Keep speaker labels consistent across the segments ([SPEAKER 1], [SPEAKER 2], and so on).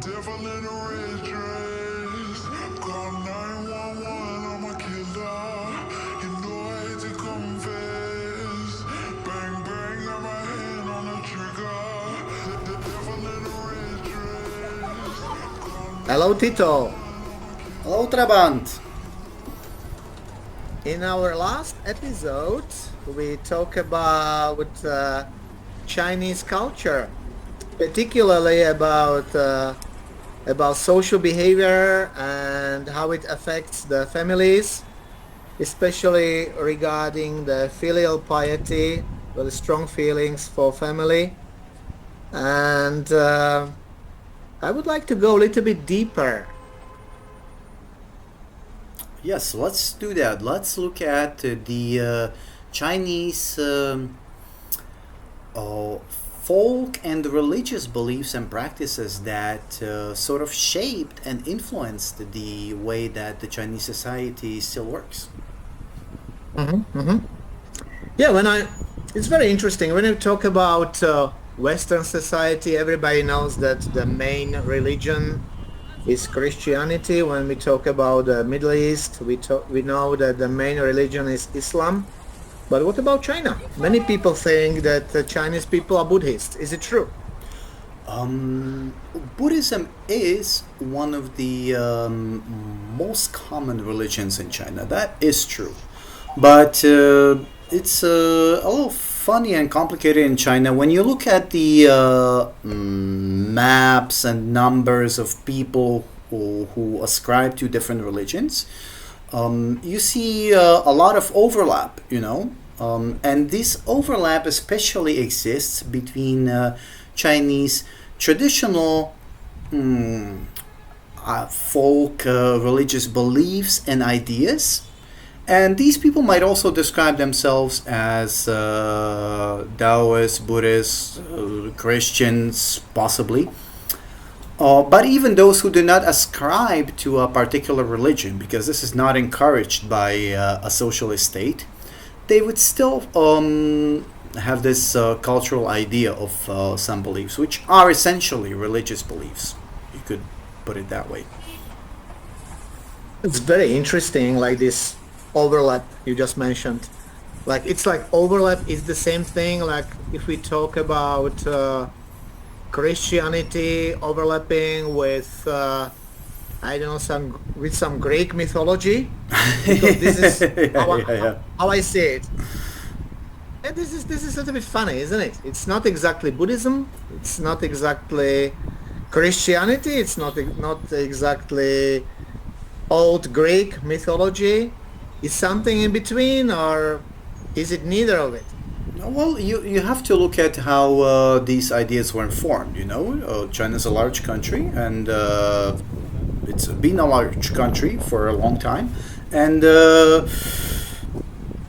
[SPEAKER 1] Devil in a red dress. Call 911, I'm a killer. You know I hate to confess. Bang, bang, got my hand on the trigger. The devil in a red dress.
[SPEAKER 2] Hello, Tito.
[SPEAKER 3] Hello, Trabant.
[SPEAKER 2] In our last episode, we talk about Chinese culture, particularly about social behavior and how it affects the families, especially regarding the filial piety, the strong feelings for family. And I would like to go a little bit deeper.
[SPEAKER 3] Yes, let's do that. Let's look at the Chinese folk and religious beliefs and practices that sort of shaped and influenced the way that the Chinese society still works.
[SPEAKER 2] Yeah, it's very interesting when you talk about Western society. Everybody knows that the main religion is Christianity. When we talk about the Middle East, we know that the main religion is Islam. But what about China? Many people think that the Chinese people are Buddhists. Is it true?
[SPEAKER 3] Buddhism is one of the most common religions in China. That is true. But it's a little funny and complicated in China. When you look at the maps and numbers of people who ascribe to different religions, you see a lot of overlap, and this overlap especially exists between Chinese traditional folk religious beliefs and ideas. And these people might also describe themselves as Taoists, Buddhists, Christians, possibly. But even those who do not ascribe to a particular religion, because this is not encouraged by a socialist state, they would still have this cultural idea of some beliefs, which are essentially religious beliefs. You could put it that way.
[SPEAKER 2] It's very interesting, like this overlap you just mentioned. Like it's like overlap is the same thing. Like if we talk about Christianity overlapping with I don't know some Greek mythology, because this is how I see it. And this is a little bit funny, isn't it? It's not exactly Buddhism. It's not exactly Christianity. It's not exactly old Greek mythology. Is something in between, or is it neither of it?
[SPEAKER 3] Well, you have to look at how these ideas were formed. China's a large country, and it's been a large country for a long time, and a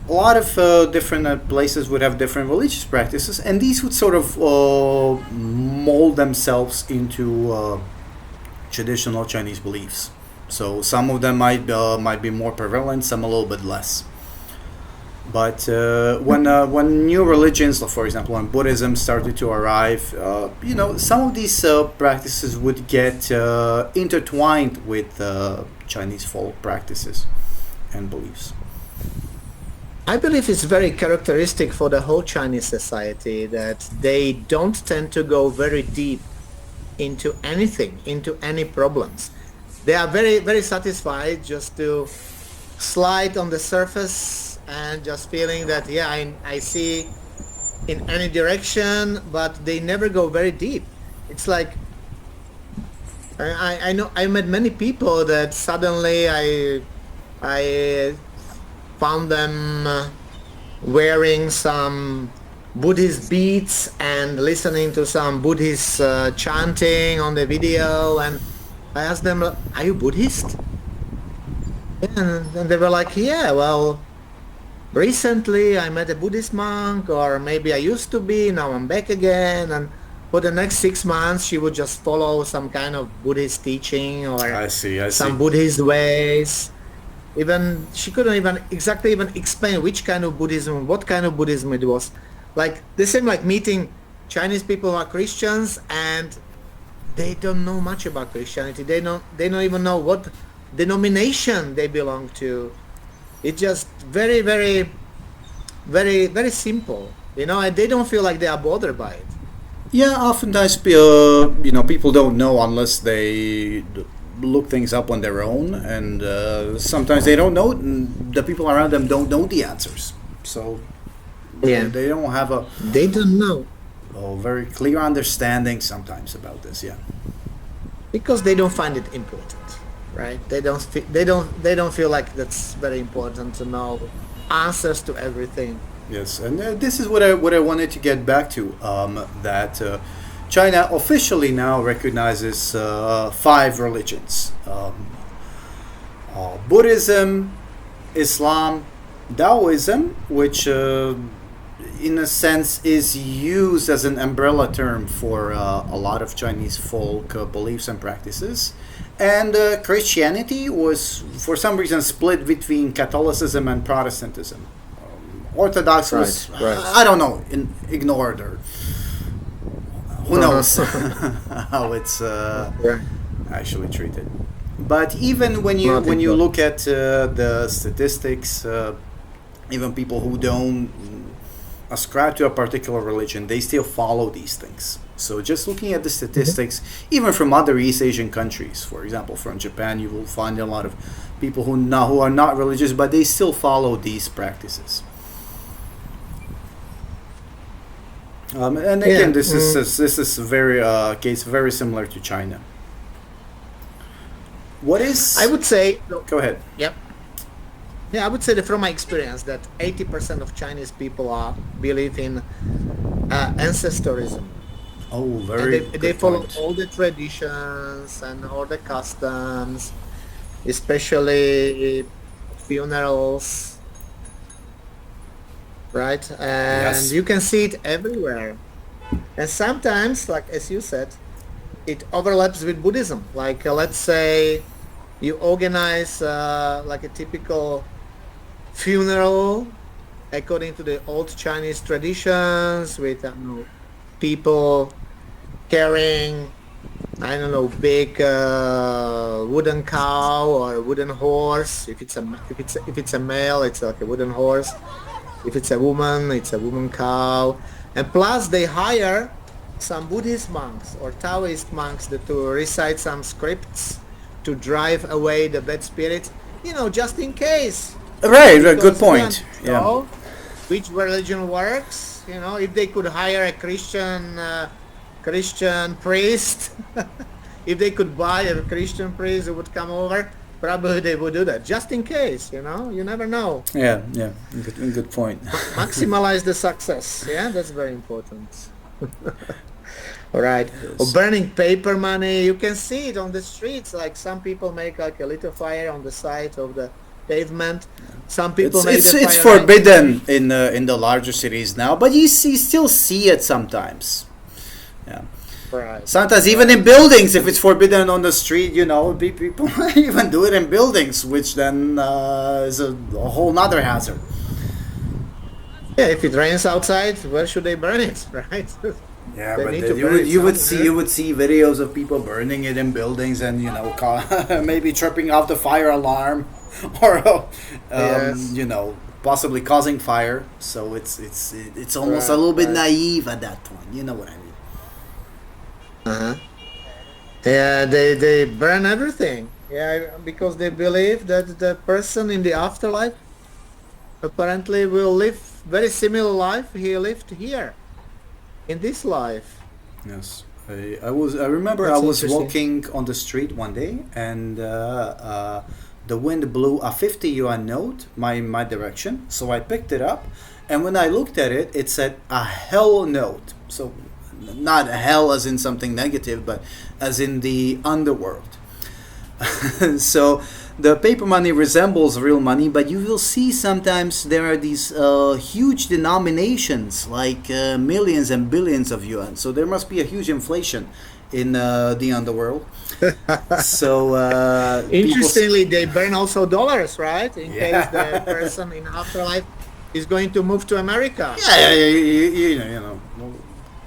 [SPEAKER 3] lot of different places would have different religious practices, and these would sort of mold themselves into traditional Chinese beliefs. So some of them might be more prevalent, some a little bit less. But when new religions, for example, when Buddhism started to arrive, some of these practices would get intertwined with Chinese folk practices and beliefs.
[SPEAKER 2] I believe it's very characteristic for the whole Chinese society that they don't tend to go very deep into anything, into any problems. They are very, very satisfied just to slide on the surface and just feeling that, yeah, I see in any direction, but they never go very deep. It's like, I know I met many people that suddenly I found them wearing some Buddhist beads and listening to some Buddhist chanting on the video, and I asked them, are you Buddhist? And they were like, yeah, well, recently I met a Buddhist monk, or maybe I used to be, now I'm back again. And for the next 6 months, she would just follow some kind of Buddhist teaching or
[SPEAKER 3] I see.
[SPEAKER 2] some Buddhist ways. Even she couldn't even exactly explain which kind of Buddhism, what kind of Buddhism it was. Like, they seem like meeting Chinese people who are Christians and they don't know much about Christianity. They don't even know what denomination they belong to. It's just very, very, very, very simple, and they don't feel like they are bothered by it.
[SPEAKER 3] Yeah, oftentimes, people don't know unless they look things up on their own, and sometimes they don't know. And the people around them don't know the answers, so
[SPEAKER 2] Yeah,
[SPEAKER 3] they don't have
[SPEAKER 2] they don't know
[SPEAKER 3] a very clear understanding sometimes about this. Yeah.
[SPEAKER 2] because they don't find it important, right? They don't feel like that's very important to know answers to everything.
[SPEAKER 3] Yes, and this is what I wanted to get back to. That China officially now recognizes 5 religions: Buddhism, Islam, Taoism, which in a sense is used as an umbrella term for a lot of Chinese folk beliefs and practices. And Christianity was, for some reason, split between Catholicism and Protestantism. Orthodox was,
[SPEAKER 2] Right.
[SPEAKER 3] I don't know, ignored, or who knows how it's
[SPEAKER 2] Right.
[SPEAKER 3] actually treated. But even when you
[SPEAKER 2] Not important.
[SPEAKER 3] look at the statistics, even people who don't ascribe to a particular religion, they still follow these things. So just looking at the statistics, even from other East Asian countries, for example, from Japan, you will find a lot of people who are not religious, but they still follow these practices. And again,
[SPEAKER 2] Yeah,
[SPEAKER 3] this is very case very similar to China. What is?
[SPEAKER 2] I would say.
[SPEAKER 3] Go ahead.
[SPEAKER 2] Yep. Yeah, I would say that from my experience that 80% of Chinese people believe in ancestorism.
[SPEAKER 3] Oh,
[SPEAKER 2] And
[SPEAKER 3] very
[SPEAKER 2] they
[SPEAKER 3] good
[SPEAKER 2] follow
[SPEAKER 3] point.
[SPEAKER 2] all the traditions and all the customs, especially funerals, right? And
[SPEAKER 3] Yes.
[SPEAKER 2] you can see it everywhere. And sometimes, like as you said, it overlaps with Buddhism. Like let's say you organize like a typical funeral according to the old Chinese traditions with people carrying, I don't know, big wooden cow or wooden horse. If it's a male, it's like a wooden horse. If it's a woman, it's a woman cow. And plus they hire some Buddhist monks or Taoist monks to recite some scripts to drive away the bad spirits, just in case.
[SPEAKER 3] Right, good
[SPEAKER 2] Because we
[SPEAKER 3] point.
[SPEAKER 2] don't
[SPEAKER 3] Yeah.
[SPEAKER 2] know which religion works. If they could hire a Christian priest, if they could buy a Christian priest who would come over, probably they would do that just in case. You never know.
[SPEAKER 3] Yeah, good point.
[SPEAKER 2] Maximize the success. Yeah, that's very important. All right.
[SPEAKER 3] Yes.
[SPEAKER 2] Or burning paper money. You can see it on the streets. Like some people make like a little fire on the side of the pavement. Some people make
[SPEAKER 3] It's
[SPEAKER 2] the
[SPEAKER 3] it's
[SPEAKER 2] fire
[SPEAKER 3] forbidden in the larger cities now, but you still see it sometimes. Yeah.
[SPEAKER 2] Right.
[SPEAKER 3] Sometimes even in buildings, if it's forbidden on the street, people even do it in buildings, which then is a whole nother hazard.
[SPEAKER 2] Yeah, if it rains outside, where should they burn it, right?
[SPEAKER 3] Yeah,
[SPEAKER 2] They
[SPEAKER 3] but
[SPEAKER 2] need
[SPEAKER 3] then
[SPEAKER 2] to
[SPEAKER 3] you
[SPEAKER 2] burn
[SPEAKER 3] would
[SPEAKER 2] it
[SPEAKER 3] you would
[SPEAKER 2] somewhere.
[SPEAKER 3] see you would see videos of people burning it in buildings, and maybe tripping off the fire alarm, or
[SPEAKER 2] Yes.
[SPEAKER 3] possibly causing fire. So it's almost a
[SPEAKER 2] Right,
[SPEAKER 3] little bit
[SPEAKER 2] right.
[SPEAKER 3] naive at that point. You know what I mean?
[SPEAKER 2] Uh-huh. Yeah, they burn everything. Yeah, because they believe that the person in the afterlife apparently will live very similar life he lived here in this life.
[SPEAKER 3] Yes, I remember
[SPEAKER 2] That's
[SPEAKER 3] I was
[SPEAKER 2] interesting.
[SPEAKER 3] walking on the street one day, and the wind blew a 50 yuan note my direction. So I picked it up, and when I looked at it, it said a hell note. So not hell as in something negative, but as in the underworld. So the paper money resembles real money, but you will see sometimes there are these huge denominations, like millions and billions of yuan. So there must be a huge inflation in the underworld. So people
[SPEAKER 2] Interestingly, they burn also dollars, right? In
[SPEAKER 3] Yeah.
[SPEAKER 2] case the person in afterlife is going to move to America.
[SPEAKER 3] yeah,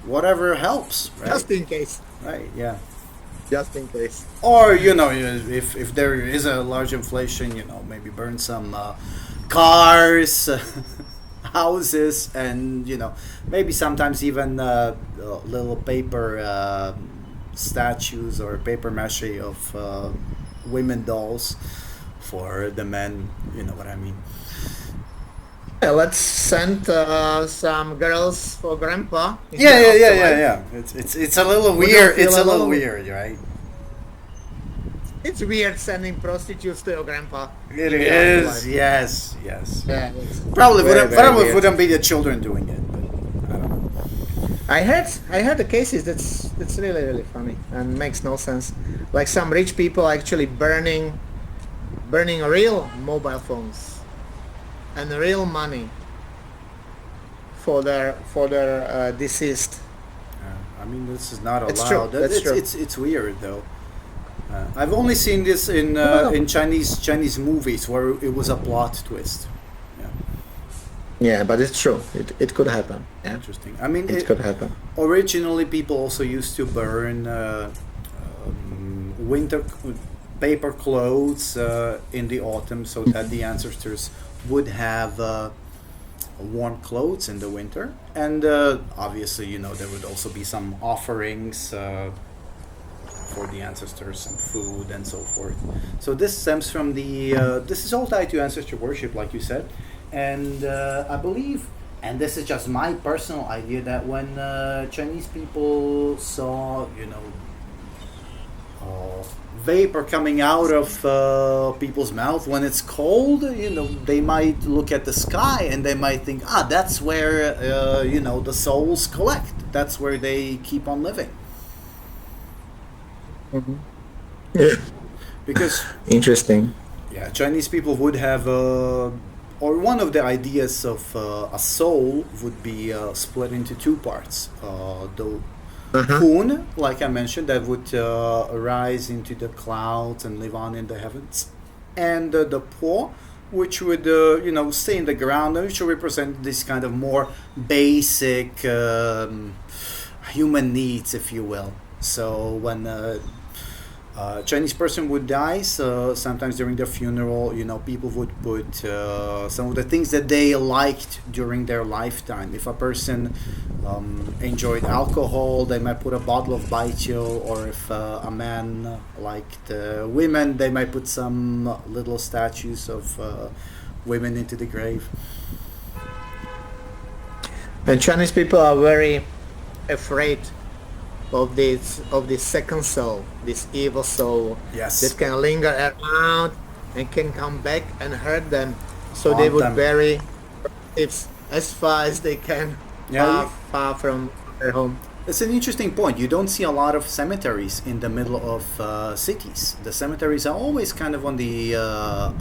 [SPEAKER 3] whatever helps, right?
[SPEAKER 2] Just in case.
[SPEAKER 3] Right, yeah.
[SPEAKER 2] just in case.
[SPEAKER 3] Or if there is a large inflation, maybe burn some cars, houses, and maybe sometimes even little paper statues or paper mache of women dolls for the men. You know what I mean?
[SPEAKER 2] Yeah, let's send some girls for grandpa in the
[SPEAKER 3] Yeah.
[SPEAKER 2] afterlife.
[SPEAKER 3] Yeah. It's a little
[SPEAKER 2] We don't
[SPEAKER 3] weird.
[SPEAKER 2] feel
[SPEAKER 3] It's a little
[SPEAKER 2] alone.
[SPEAKER 3] weird, right?
[SPEAKER 2] It's weird sending prostitutes to your grandpa
[SPEAKER 3] It
[SPEAKER 2] in the
[SPEAKER 3] is.
[SPEAKER 2] afterlife.
[SPEAKER 3] Yes. Yes.
[SPEAKER 2] Yeah, it's very, very
[SPEAKER 3] Probably
[SPEAKER 2] weird.
[SPEAKER 3] wouldn't be the children doing it, but I don't know.
[SPEAKER 2] I heard the cases that's really really funny and makes no sense. Like some rich people actually burning real mobile phones and real money for their deceased.
[SPEAKER 3] I mean, this is not
[SPEAKER 2] It's true.
[SPEAKER 3] allowed.
[SPEAKER 2] That's true.
[SPEAKER 3] It's weird though. I've only seen this
[SPEAKER 2] No.
[SPEAKER 3] in Chinese movies where it was a plot twist. Yeah,
[SPEAKER 2] Yeah, but it's true. It could happen. Yeah,
[SPEAKER 3] interesting. I mean,
[SPEAKER 2] it could happen.
[SPEAKER 3] originally people also used to burn winter paper clothes in the autumn so that the ancestors would have warm clothes in the winter, and obviously, there would also be some offerings. For the ancestors, some food and so forth. So this stems from this is all tied to ancestor worship, like you said, and I believe, and this is just my personal idea, that when Chinese people saw, vapor coming out of people's mouth when it's cold, they might look at the sky and they might think, that's where the souls collect. That's where they keep on living.
[SPEAKER 2] Yeah.
[SPEAKER 3] Because
[SPEAKER 2] Interesting.
[SPEAKER 3] yeah, Chinese people would have, or one of the ideas of a soul would be split into two parts. The
[SPEAKER 2] Uh-huh.
[SPEAKER 3] Kun, like I mentioned, that would rise into the clouds and live on in the heavens, and the Po, which would stay in the ground, and which would represent this kind of more basic human needs, if you will. So when Chinese person would die, so sometimes during their funeral, people would put some of the things that they liked during their lifetime. If a person enjoyed alcohol, they might put a bottle of baijiu, or if a man liked women, they might put some little statues of women into the grave.
[SPEAKER 2] And Chinese people are very afraid of this second soul, this evil soul
[SPEAKER 3] Yes.
[SPEAKER 2] that can linger around and can come back and hurt them. So they
[SPEAKER 3] Haunt
[SPEAKER 2] would
[SPEAKER 3] them.
[SPEAKER 2] bury relatives as far as they can,
[SPEAKER 3] Yeah,
[SPEAKER 2] far from their home.
[SPEAKER 3] It's an interesting point. You don't see a lot of cemeteries in the middle of cities. The cemeteries are always kind of on the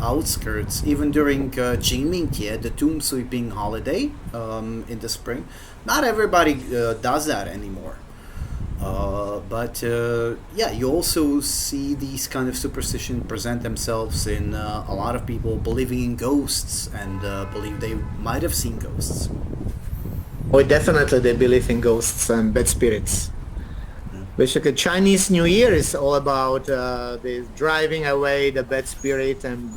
[SPEAKER 3] outskirts, even during Jingmingtie, the tomb sweeping holiday in the spring. Not everybody does that anymore. But yeah, you also see these kind of superstitions present themselves in a lot of people believing in ghosts and believe they might have seen ghosts.
[SPEAKER 2] Oh, definitely they believe in ghosts and bad spirits. Basically, Chinese New Year is all about this driving away the bad spirit and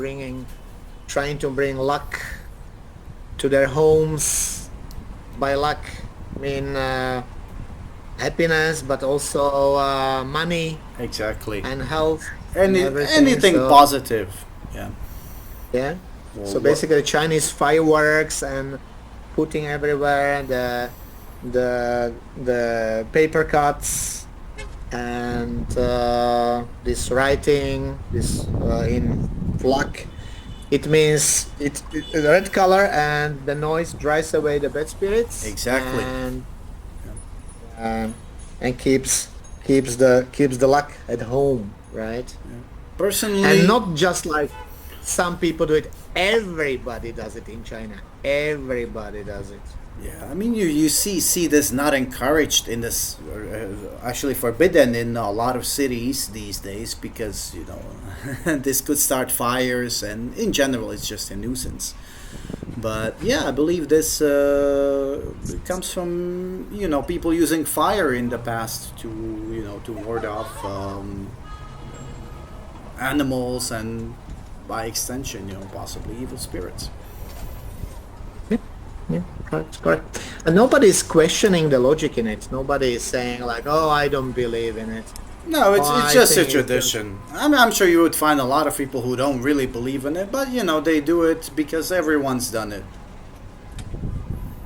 [SPEAKER 2] trying to bring luck to their homes. By luck, I mean happiness, but also money
[SPEAKER 3] Exactly.
[SPEAKER 2] and health and everything.
[SPEAKER 3] Anything
[SPEAKER 2] So,
[SPEAKER 3] positive. Yeah.
[SPEAKER 2] yeah.
[SPEAKER 3] Well,
[SPEAKER 2] So basically, Chinese fireworks and putting everywhere the paper cuts and this writing this in black. It means it's red color, and the noise drives away the bad spirits.
[SPEAKER 3] Exactly.
[SPEAKER 2] And keeps the luck at home, right?
[SPEAKER 3] Personally,
[SPEAKER 2] And not just like some people do it. Everybody does it in China. Everybody does it.
[SPEAKER 3] yeah, I mean, you see this not encouraged in this, actually forbidden in a lot of cities these days because this could start fires, and in general it's just a nuisance. But yeah, I believe this comes from people using fire in the past to to ward off animals and by extension possibly evil spirits.
[SPEAKER 2] Yeah, yeah, correct, correct. And nobody is questioning the logic in it. Nobody is saying like, "Oh, I don't believe in it."
[SPEAKER 3] No,
[SPEAKER 2] Oh,
[SPEAKER 3] it's
[SPEAKER 2] I
[SPEAKER 3] just a
[SPEAKER 2] think it's just...
[SPEAKER 3] tradition. I'm sure you would find a lot of people who don't really believe in it, but they do it because everyone's done it.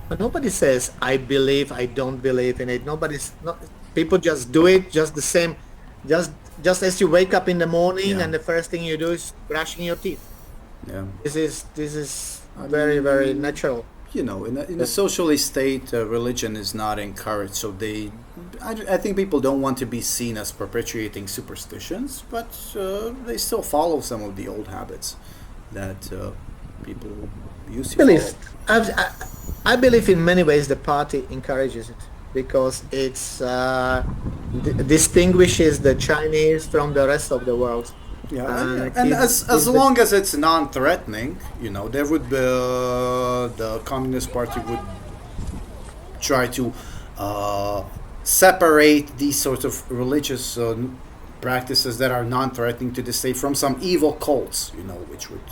[SPEAKER 2] But nobody says, "I believe," "I don't believe in it." Nobody's not. People just do it, just the same, just just as you wake up in the morning
[SPEAKER 3] Yeah.
[SPEAKER 2] and the first thing you do is brushing your teeth.
[SPEAKER 3] Yeah.
[SPEAKER 2] This is very very natural.
[SPEAKER 3] In a socialist state, religion is not encouraged. So I think people don't want to be seen as perpetuating superstitions, but they still follow some of the old habits that people used to
[SPEAKER 2] Believe.
[SPEAKER 3] follow.
[SPEAKER 2] I believe in many ways the party encourages it because it's distinguishes the Chinese from the rest of the world.
[SPEAKER 3] Yeah, and
[SPEAKER 2] Keep
[SPEAKER 3] as
[SPEAKER 2] the...
[SPEAKER 3] long as it's non-threatening, there would be the Communist Party would try to separate these sorts of religious practices that are non-threatening to the state from some evil cults, which would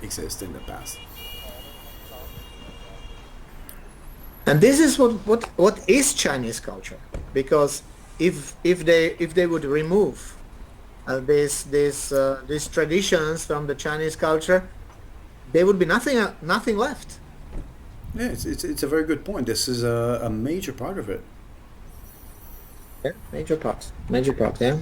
[SPEAKER 3] exist in the past.
[SPEAKER 2] And this is what is Chinese culture, because if they would remove these traditions from the Chinese culture, there would be nothing left.
[SPEAKER 3] Yeah, it's a very good point. This is a major part of it.
[SPEAKER 2] Yeah, major part. Yeah,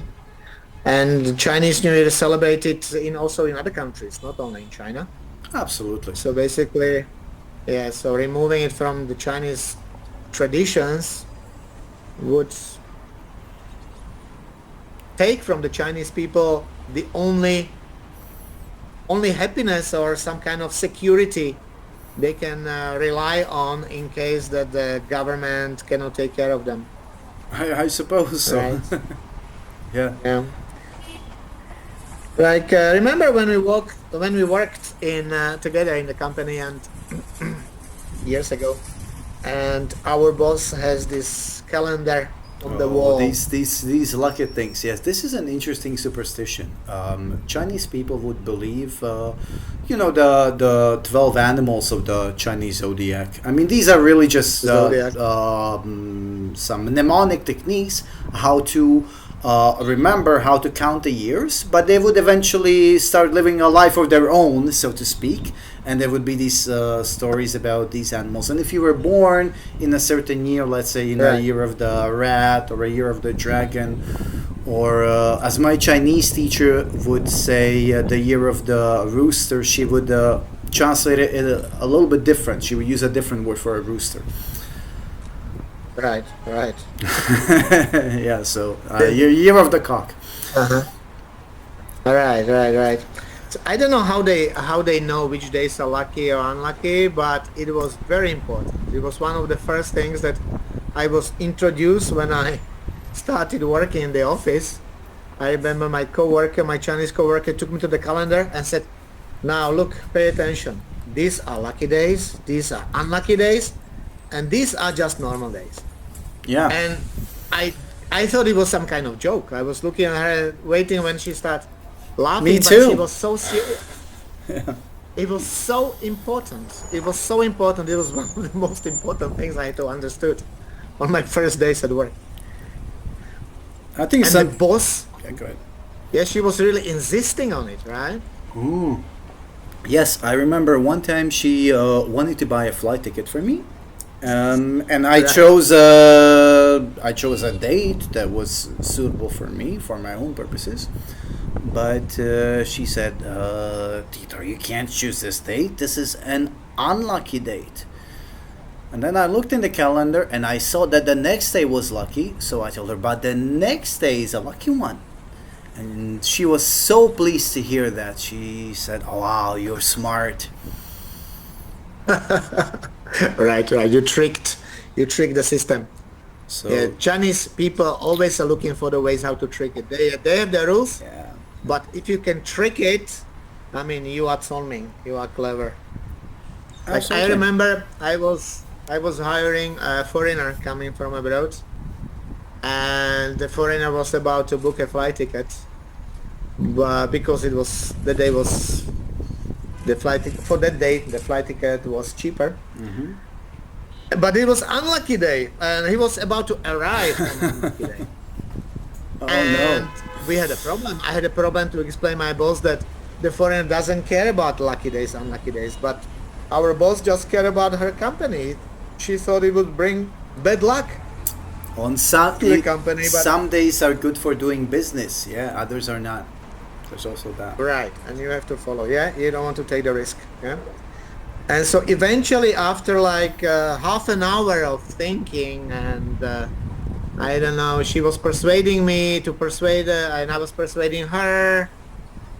[SPEAKER 2] and Chinese New Year is celebrated also in other countries, not only in China.
[SPEAKER 3] Absolutely.
[SPEAKER 2] So basically, yeah. So removing it from the Chinese traditions would take from the Chinese people the only happiness or some kind of security they can rely on in case that the government cannot take care of them.
[SPEAKER 3] I suppose so.
[SPEAKER 2] Right.
[SPEAKER 3] Yeah.
[SPEAKER 2] Yeah. Like remember when we worked in together in the company and years ago, and our boss has this calendar on the wall.
[SPEAKER 3] These lucky things. Yes, this is an interesting superstition. Chinese people would believe, the 12 animals of the Chinese zodiac. I mean, these are really just some mnemonic techniques how to remember how to count the years, but they would eventually start living a life of their own, so to speak, and there would be these stories about these animals. And if you were born in a certain year, let's say in a year of the rat or a year of the dragon, or as my Chinese teacher would say, the year of the rooster, she would translate it a little bit different. She would use a different word for a rooster.
[SPEAKER 2] Right.
[SPEAKER 3] Yeah, so year of the cock.
[SPEAKER 2] Uh-huh. Right. So I don't know how they know which days are lucky or unlucky, but it was very important. It was one of the first things that I was introduced when I started working in the office. I remember my Chinese coworker took me to the calendar and said, "Now look, pay attention. These are lucky days, these are unlucky days, and these are just normal days."
[SPEAKER 3] Yeah.
[SPEAKER 2] And I thought it was some kind of joke. I was looking at her, waiting when she started laughing.
[SPEAKER 3] Me
[SPEAKER 2] But
[SPEAKER 3] too.
[SPEAKER 2] she was so serious.
[SPEAKER 3] Yeah.
[SPEAKER 2] It was so important. It was so important. It was one of the most important things I had to understood on my first days at work.
[SPEAKER 3] I think
[SPEAKER 2] And
[SPEAKER 3] some.
[SPEAKER 2] the boss,
[SPEAKER 3] Yeah, go ahead.
[SPEAKER 2] yeah, she was really insisting on it, right?
[SPEAKER 3] Ooh. Yes, I remember one time she wanted to buy a flight ticket for me, and I chose a date that was suitable for me for my own purposes. But she said, "Tito, you can't choose this date. This is an unlucky date." And then I looked in the calendar and I saw that the next day was lucky. So I told her, "But the next day is a lucky one." And she was so pleased to hear that. She said, "Oh, wow, you're smart."
[SPEAKER 2] Right. You tricked the system.
[SPEAKER 3] So
[SPEAKER 2] Yeah, Chinese people always are looking for the ways how to trick it. They have the rules,
[SPEAKER 3] yeah.
[SPEAKER 2] but if you can trick it, I mean, you are charming, you are clever. Like I
[SPEAKER 3] Absolutely.
[SPEAKER 2] remember, I was hiring a foreigner coming from abroad, and the foreigner was about to book a flight ticket, but because it was the day was the for that day the flight ticket was cheaper, but it was unlucky day, and he was about to arrive on unlucky day,
[SPEAKER 3] Oh no.
[SPEAKER 2] and we had a problem. I had a problem to explain my boss that the foreigner doesn't care about lucky days, unlucky days, but our boss just care about her company. She thought it would bring bad luck
[SPEAKER 3] On some
[SPEAKER 2] to the company, but
[SPEAKER 3] some days are good for doing business. Yeah, others are not. There's also that.
[SPEAKER 2] right, and you have to follow. Yeah, you don't want to take the risk. Yeah, and so eventually, after like half an hour of thinking, and I don't know, she was persuading me to persuade her, and I was persuading her.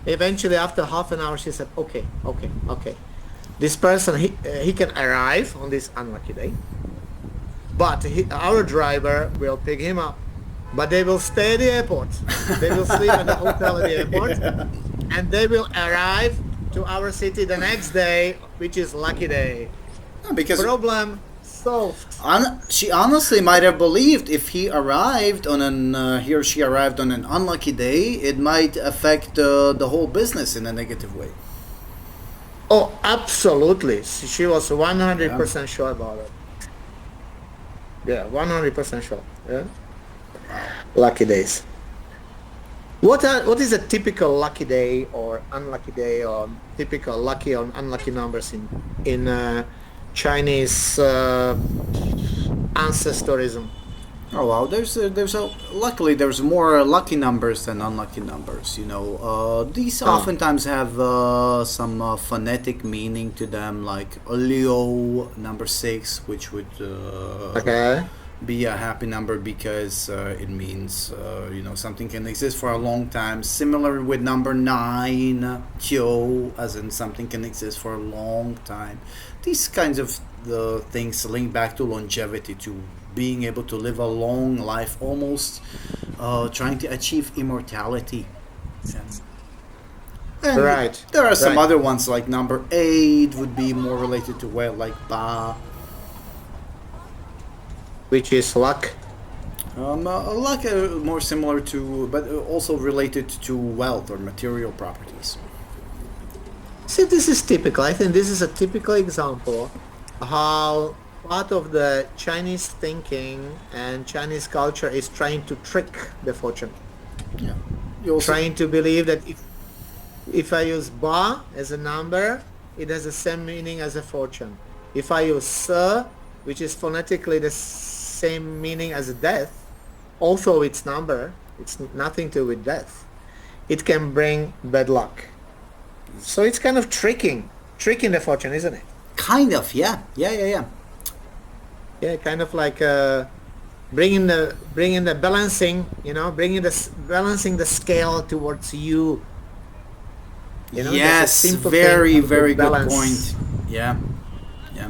[SPEAKER 2] Eventually, after half an hour, she said, "Okay, okay, okay. This person, he can arrive on this unlucky day, but our driver will pick him up. But they will stay at the airport. They will sleep at the hotel at the airport, and they will arrive to our city the next day, which is lucky day.
[SPEAKER 3] Because
[SPEAKER 2] Problem solved."
[SPEAKER 3] she honestly might have believed if he or she arrived on an unlucky day, it might affect the whole business in a negative way.
[SPEAKER 2] Oh, absolutely. She was 100% sure about it. Yeah, 100% sure. Yeah. Lucky days. What is a typical lucky day or unlucky day, or typical lucky or unlucky numbers in Chinese ancestorism?
[SPEAKER 3] Oh well, luckily there's more lucky numbers than unlucky numbers. These
[SPEAKER 2] Oh,
[SPEAKER 3] oftentimes have some phonetic meaning to them, like Leo number 6, which would
[SPEAKER 2] okay.
[SPEAKER 3] be a happy number because it means something can exist for a long time. Similar with number 9, Kyo, as in something can exist for a long time. These kinds of things link back to longevity, to being able to live a long life, almost trying to achieve immortality. And
[SPEAKER 2] Right.
[SPEAKER 3] there are some
[SPEAKER 2] Right.
[SPEAKER 3] other ones, like number 8 would be more related to wealth, like Ba.
[SPEAKER 2] Which is luck.
[SPEAKER 3] Like more similar to, but also related to wealth or material properties.
[SPEAKER 2] See, this is typical. I think this is a typical example how part of the Chinese thinking and Chinese culture is trying to trick the fortune,
[SPEAKER 3] Yeah. You also,
[SPEAKER 2] trying to believe that if I use ba as a number, it has the same meaning as a fortune. If I use se, which is phonetically the same meaning as a death, although it's number, it's nothing to do with death, it can bring bad luck. So it's kind of tricking the fortune, isn't it?
[SPEAKER 3] kind of, yeah, yeah.
[SPEAKER 2] Yeah, kind of like bringing the balancing, balancing the scale towards you. There's a
[SPEAKER 3] Yes,
[SPEAKER 2] simple thing
[SPEAKER 3] very,
[SPEAKER 2] called
[SPEAKER 3] very good
[SPEAKER 2] balance.
[SPEAKER 3] point. Yeah, yeah.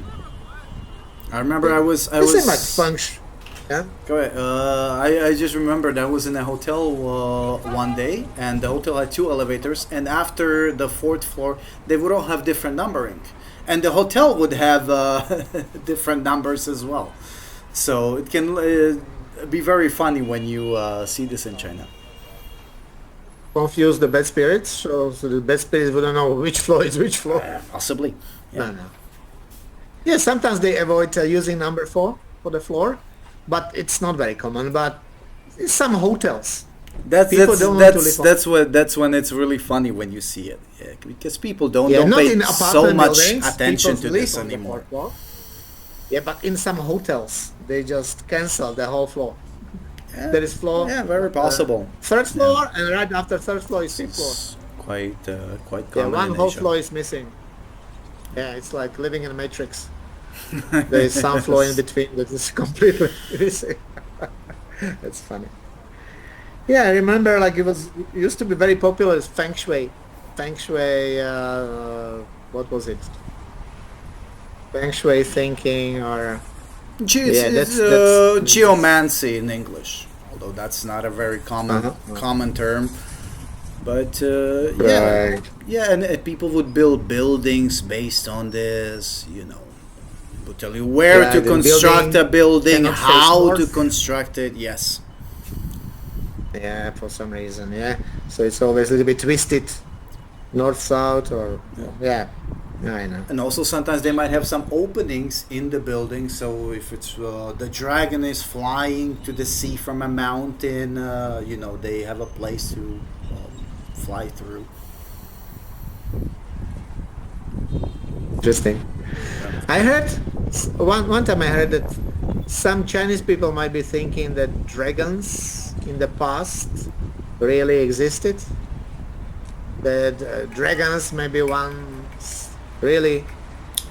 [SPEAKER 3] I remember I
[SPEAKER 2] This is like
[SPEAKER 3] was.
[SPEAKER 2] function. Yeah.
[SPEAKER 3] Go ahead. I just remembered I was in a hotel one day, and the hotel had 2 elevators, and after the 4th floor, they would all have different numbering, and the hotel would have different numbers as well. So it can be very funny when you see this in China.
[SPEAKER 2] Confuse the bad spirits, so the bad spirits wouldn't know which floor is which floor.
[SPEAKER 3] Possibly. Yeah.
[SPEAKER 2] No. Yeah, sometimes they avoid using number 4 for the floor, but it's not very common. But in some hotels,
[SPEAKER 3] That's
[SPEAKER 2] people
[SPEAKER 3] that's
[SPEAKER 2] don't want to live on.
[SPEAKER 3] that's when it's really funny when you see it. Yeah, because people don't
[SPEAKER 2] Yeah, not
[SPEAKER 3] pay
[SPEAKER 2] in
[SPEAKER 3] so
[SPEAKER 2] apartment
[SPEAKER 3] much
[SPEAKER 2] buildings.
[SPEAKER 3] attention
[SPEAKER 2] People
[SPEAKER 3] to
[SPEAKER 2] live
[SPEAKER 3] this
[SPEAKER 2] on the
[SPEAKER 3] anymore.
[SPEAKER 2] fourth floor. Yeah, but in some hotels, they just cancel the whole floor.
[SPEAKER 3] Yeah,
[SPEAKER 2] There is floor.
[SPEAKER 3] yeah, very possible.
[SPEAKER 2] Third floor, and right after third floor is fifth floor.
[SPEAKER 3] It's quite
[SPEAKER 2] Yeah,
[SPEAKER 3] common
[SPEAKER 2] one
[SPEAKER 3] in
[SPEAKER 2] whole
[SPEAKER 3] Asia.
[SPEAKER 2] floor is missing. Yeah, it's like living in a matrix. There is some floor in between that is completely missing. That's funny. Yeah, I remember like it used to be very popular as feng shui. Feng shui, what was it? Feng shui thinking or yeah, that's
[SPEAKER 3] Geomancy in English, although that's not a very
[SPEAKER 2] uh-huh.
[SPEAKER 3] common term. But
[SPEAKER 2] Right.
[SPEAKER 3] yeah, and people would build buildings based on this. Would tell you where
[SPEAKER 2] Yeah,
[SPEAKER 3] to
[SPEAKER 2] the
[SPEAKER 3] construct a
[SPEAKER 2] building
[SPEAKER 3] building,
[SPEAKER 2] cannot face
[SPEAKER 3] how to
[SPEAKER 2] north.
[SPEAKER 3] construct it. Yes.
[SPEAKER 2] Yeah, for some reason. Yeah. So it's always a little bit twisted, north, south, or yeah. Yeah, I know.
[SPEAKER 3] And also sometimes they might have some openings in the building. So if it's the dragon is flying to the sea from a mountain, they have a place to fly through.
[SPEAKER 2] Interesting.
[SPEAKER 3] Yeah.
[SPEAKER 2] I heard one time I heard that some Chinese people might be thinking that dragons in the past really existed. That dragons maybe once really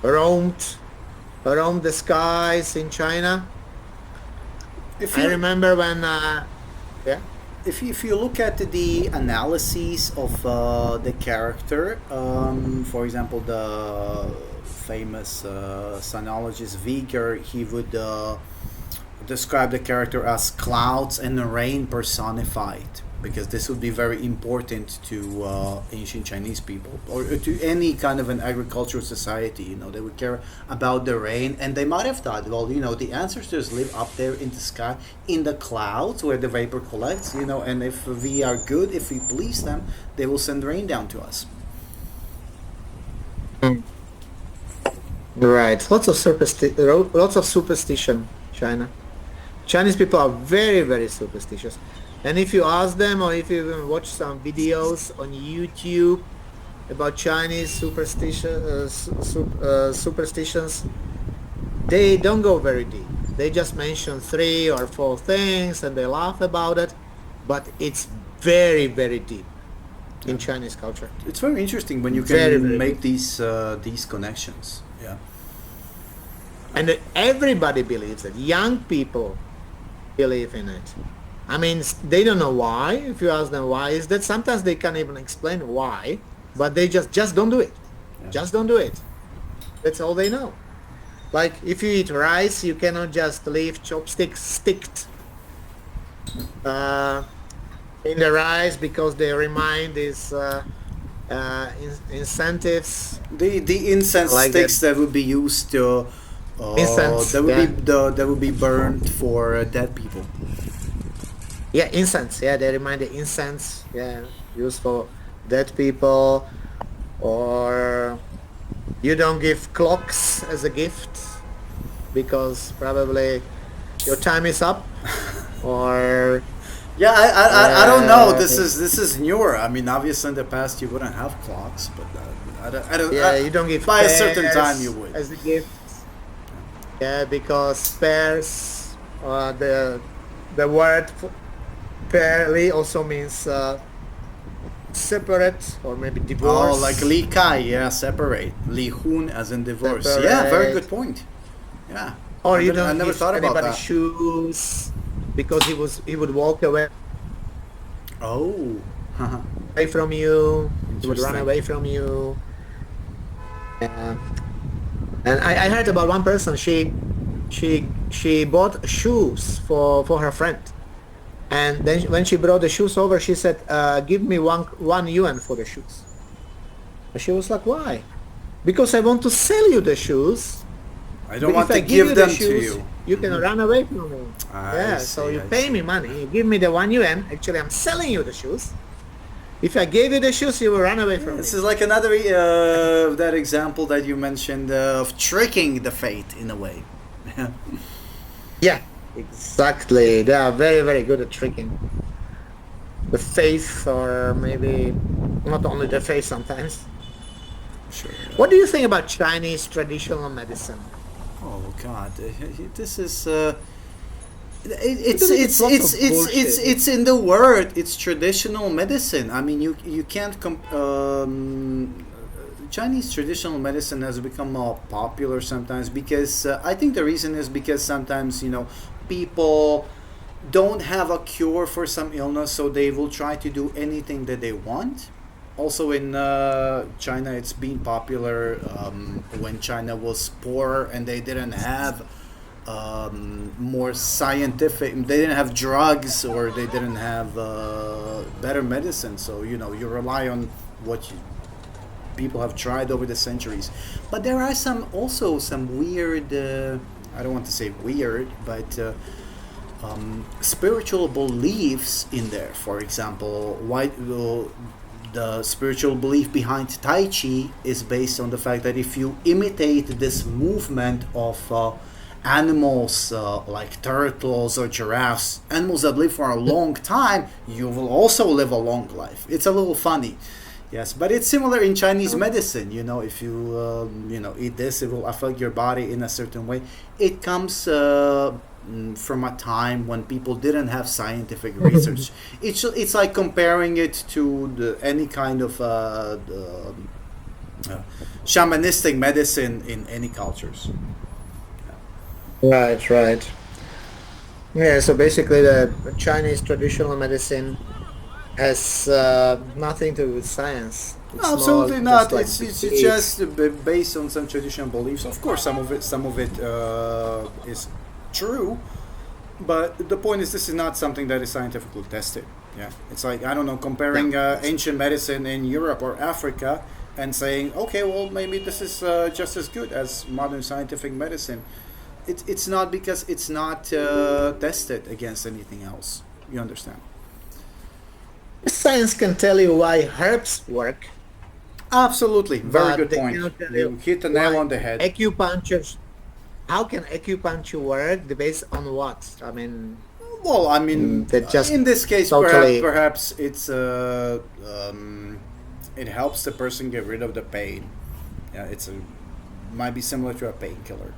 [SPEAKER 2] roamed around the skies in China.
[SPEAKER 3] If
[SPEAKER 2] I
[SPEAKER 3] you
[SPEAKER 2] remember when yeah.
[SPEAKER 3] if you look at the analyses of the character, for example, the famous sinologist Viger, he would describe the character as clouds and rain personified, because this would be very important to ancient Chinese people, or to any kind of an agricultural society. They would care about the rain, and they might have thought, well, the ancestors live up there in the sky, in the clouds where the vapor collects, and if we are good, if we please them, they will send rain down to us.
[SPEAKER 2] Mm. Right. Lots of superstition, China. Chinese people are very, very superstitious. And if you ask them, or if you even watch some videos on YouTube about Chinese superstitions, they don't go very deep. They just mention three or four things and they laugh about it, but it's very, very deep in Chinese culture.
[SPEAKER 3] It's very interesting when you
[SPEAKER 2] Very,
[SPEAKER 3] can
[SPEAKER 2] very
[SPEAKER 3] make
[SPEAKER 2] deep.
[SPEAKER 3] these connections. Yeah.
[SPEAKER 2] And everybody believes it. Young people believe in it. I mean, they don't know why. If you ask them why is that, sometimes they can't even explain why, but they just don't do it.
[SPEAKER 3] Yeah.
[SPEAKER 2] Just don't do it. That's all they know. Like if you eat rice, you cannot just leave chopsticks sticked uh, in the rice because they remind these incentives
[SPEAKER 3] The incense
[SPEAKER 2] like that.
[SPEAKER 3] sticks that would be used to
[SPEAKER 2] Incense, yeah.
[SPEAKER 3] that would be burned for dead people.
[SPEAKER 2] Yeah, incense. Yeah, they remind the incense. Yeah, used for dead people, or you don't give clocks as a gift because probably your time is up, or
[SPEAKER 3] Yeah, I don't know.
[SPEAKER 2] uh,
[SPEAKER 3] This is newer. I mean, obviously in the past you wouldn't have clocks, but
[SPEAKER 2] yeah, you don't give
[SPEAKER 3] by a certain time you
[SPEAKER 2] pears
[SPEAKER 3] would.
[SPEAKER 2] as a gift. Yeah, because pears, the word fairly also means separate or maybe
[SPEAKER 3] Oh,
[SPEAKER 2] divorce.
[SPEAKER 3] like Li Kai, yeah, separate. Li Hun as in divorce. Yeah, very good
[SPEAKER 2] Separate.
[SPEAKER 3] point. Yeah,
[SPEAKER 2] Or you
[SPEAKER 3] I
[SPEAKER 2] don't
[SPEAKER 3] never
[SPEAKER 2] give
[SPEAKER 3] thought about
[SPEAKER 2] anybody
[SPEAKER 3] that.
[SPEAKER 2] shoes because he would walk
[SPEAKER 3] Oh,
[SPEAKER 2] away from you. He would run
[SPEAKER 3] interesting.
[SPEAKER 2] away from you. Yeah. And I heard about one person. She bought shoes for her friend, and then when she brought the shoes over, she said, "Give me one yuan for the shoes." And she was like, "Why?" Because I want to sell you the shoes.
[SPEAKER 3] I don't
[SPEAKER 2] But
[SPEAKER 3] want
[SPEAKER 2] if
[SPEAKER 3] to
[SPEAKER 2] I give
[SPEAKER 3] give
[SPEAKER 2] you the
[SPEAKER 3] them to
[SPEAKER 2] shoes,
[SPEAKER 3] you.
[SPEAKER 2] you can run away from me.
[SPEAKER 3] I
[SPEAKER 2] Yeah, so
[SPEAKER 3] see,
[SPEAKER 2] you
[SPEAKER 3] I
[SPEAKER 2] pay
[SPEAKER 3] see.
[SPEAKER 2] me money. You give me the 1 yuan. Actually, I'm selling you the shoes. If I gave you the shoes, you will run away from me.
[SPEAKER 3] This is like another that example that you mentioned of tricking the fate in a way.
[SPEAKER 2] Yeah, exactly. They are very, very good at tricking the faith, or maybe not only the faith sometimes.
[SPEAKER 3] Sure.
[SPEAKER 2] What do you think about Chinese traditional medicine?
[SPEAKER 3] Oh God, this is. It's
[SPEAKER 2] Because
[SPEAKER 3] it's
[SPEAKER 2] it's lots
[SPEAKER 3] it's
[SPEAKER 2] of
[SPEAKER 3] it's it's
[SPEAKER 2] bullshit.
[SPEAKER 3] it's in the word. It's traditional medicine. I mean, you can't Chinese traditional medicine has become more popular sometimes because I think the reason is because sometimes people don't have a cure for some illness, so they will try to do anything that they want. Also in China, it's been popular when China was poor and they didn't have more scientific. They didn't have drugs, or they didn't have better medicine. So you rely on what people have tried over the centuries. But there are some weird. I don't want to say weird, but spiritual beliefs in there. For example, the spiritual belief behind Tai Chi is based on the fact that if you imitate this movement of animals like turtles or giraffes, animals that live for a long time, you will also live a long life. It's a little funny. Yes, but it's similar in Chinese medicine. If you eat this, it will affect your body in a certain way. It comes from a time when people didn't have scientific research. It's like comparing it to any kind of shamanistic medicine in any cultures.
[SPEAKER 2] Right, right. Yeah, so basically the Chinese traditional medicine has nothing to do with science. It's more
[SPEAKER 3] Absolutely
[SPEAKER 2] just
[SPEAKER 3] not.
[SPEAKER 2] like
[SPEAKER 3] It's just based on some traditional beliefs. Of course, some of it is true, but the point is, this is not something that is scientifically tested. Yeah, it's like, I don't know, comparing ancient medicine in Europe or Africa and saying, okay, well, maybe this is just as good as modern scientific medicine. It's not, because it's not tested against anything else. You understand?
[SPEAKER 2] science can tell you why herbs work,
[SPEAKER 3] Absolutely, very
[SPEAKER 2] but
[SPEAKER 3] good
[SPEAKER 2] they
[SPEAKER 3] point.
[SPEAKER 2] cannot tell
[SPEAKER 3] You
[SPEAKER 2] you
[SPEAKER 3] hit the nail
[SPEAKER 2] why
[SPEAKER 3] on the head.
[SPEAKER 2] acupuncture. How can acupuncture work? Based on what? I mean,
[SPEAKER 3] Well, I mean,
[SPEAKER 2] they just
[SPEAKER 3] in this case,
[SPEAKER 2] totally.
[SPEAKER 3] perhaps it helps the person get rid of the pain. Yeah, might be similar to a painkiller.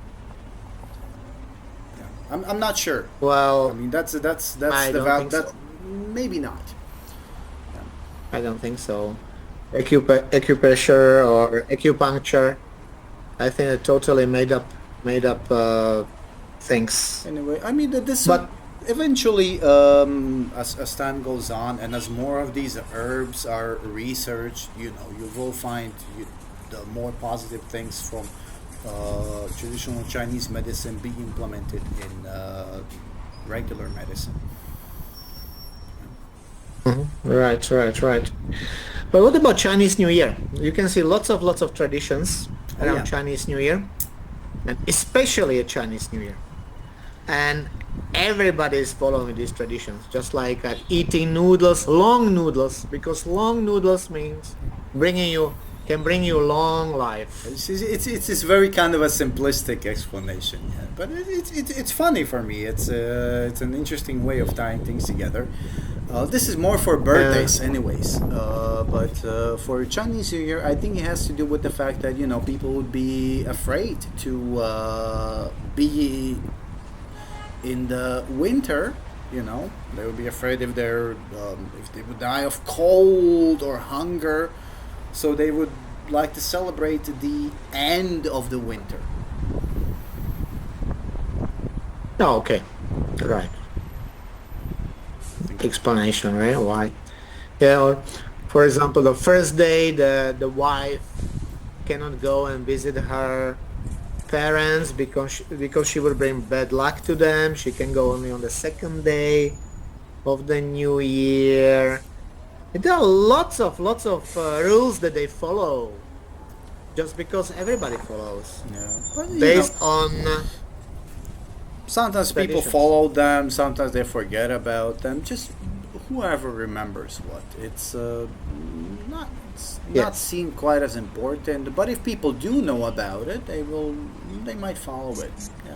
[SPEAKER 3] Yeah, I'm not sure. I
[SPEAKER 2] Well,
[SPEAKER 3] mean, that's
[SPEAKER 2] I
[SPEAKER 3] the
[SPEAKER 2] don't
[SPEAKER 3] val
[SPEAKER 2] think
[SPEAKER 3] that
[SPEAKER 2] so.
[SPEAKER 3] maybe not.
[SPEAKER 2] I don't think so. Acupressure or acupuncture. I think they're totally made up things.
[SPEAKER 3] Anyway, I mean that this
[SPEAKER 2] But
[SPEAKER 3] eventually, as time goes on, and as more of these herbs are researched, you will find the more positive things from traditional Chinese medicine being implemented in regular medicine.
[SPEAKER 2] right, right, right. But what about Chinese New Year? You can see lots of traditions
[SPEAKER 3] Oh
[SPEAKER 2] around
[SPEAKER 3] yeah.
[SPEAKER 2] Chinese New Year, and especially a Chinese New Year. And everybody is following these traditions, just like eating noodles, long noodles, because long noodles means bring you long life.
[SPEAKER 3] It's this very kind of a simplistic explanation, yeah. But it's funny for me. It's an interesting way of tying things together. This is more for birthdays, anyways. But for Chinese New Year, I think it has to do with the fact that people would be afraid to be in the winter. They would be afraid if they would die of cold or hunger. So they would like to celebrate the end of the winter.
[SPEAKER 2] Oh, okay, right. Explanation, right? Why? Yeah. Or, for example, the first day, the wife cannot go and visit her parents because she will bring bad luck to them. She can go only on the second day of the new year. There are lots of rules that they follow, just because everybody follows,
[SPEAKER 3] Yeah, but
[SPEAKER 2] based on
[SPEAKER 3] sometimes people
[SPEAKER 2] traditions.
[SPEAKER 3] follow them, sometimes they forget about them. Just whoever remembers what. It's not
[SPEAKER 2] Yes,
[SPEAKER 3] seen quite as important. But if people do know about it, they might follow it. Yeah.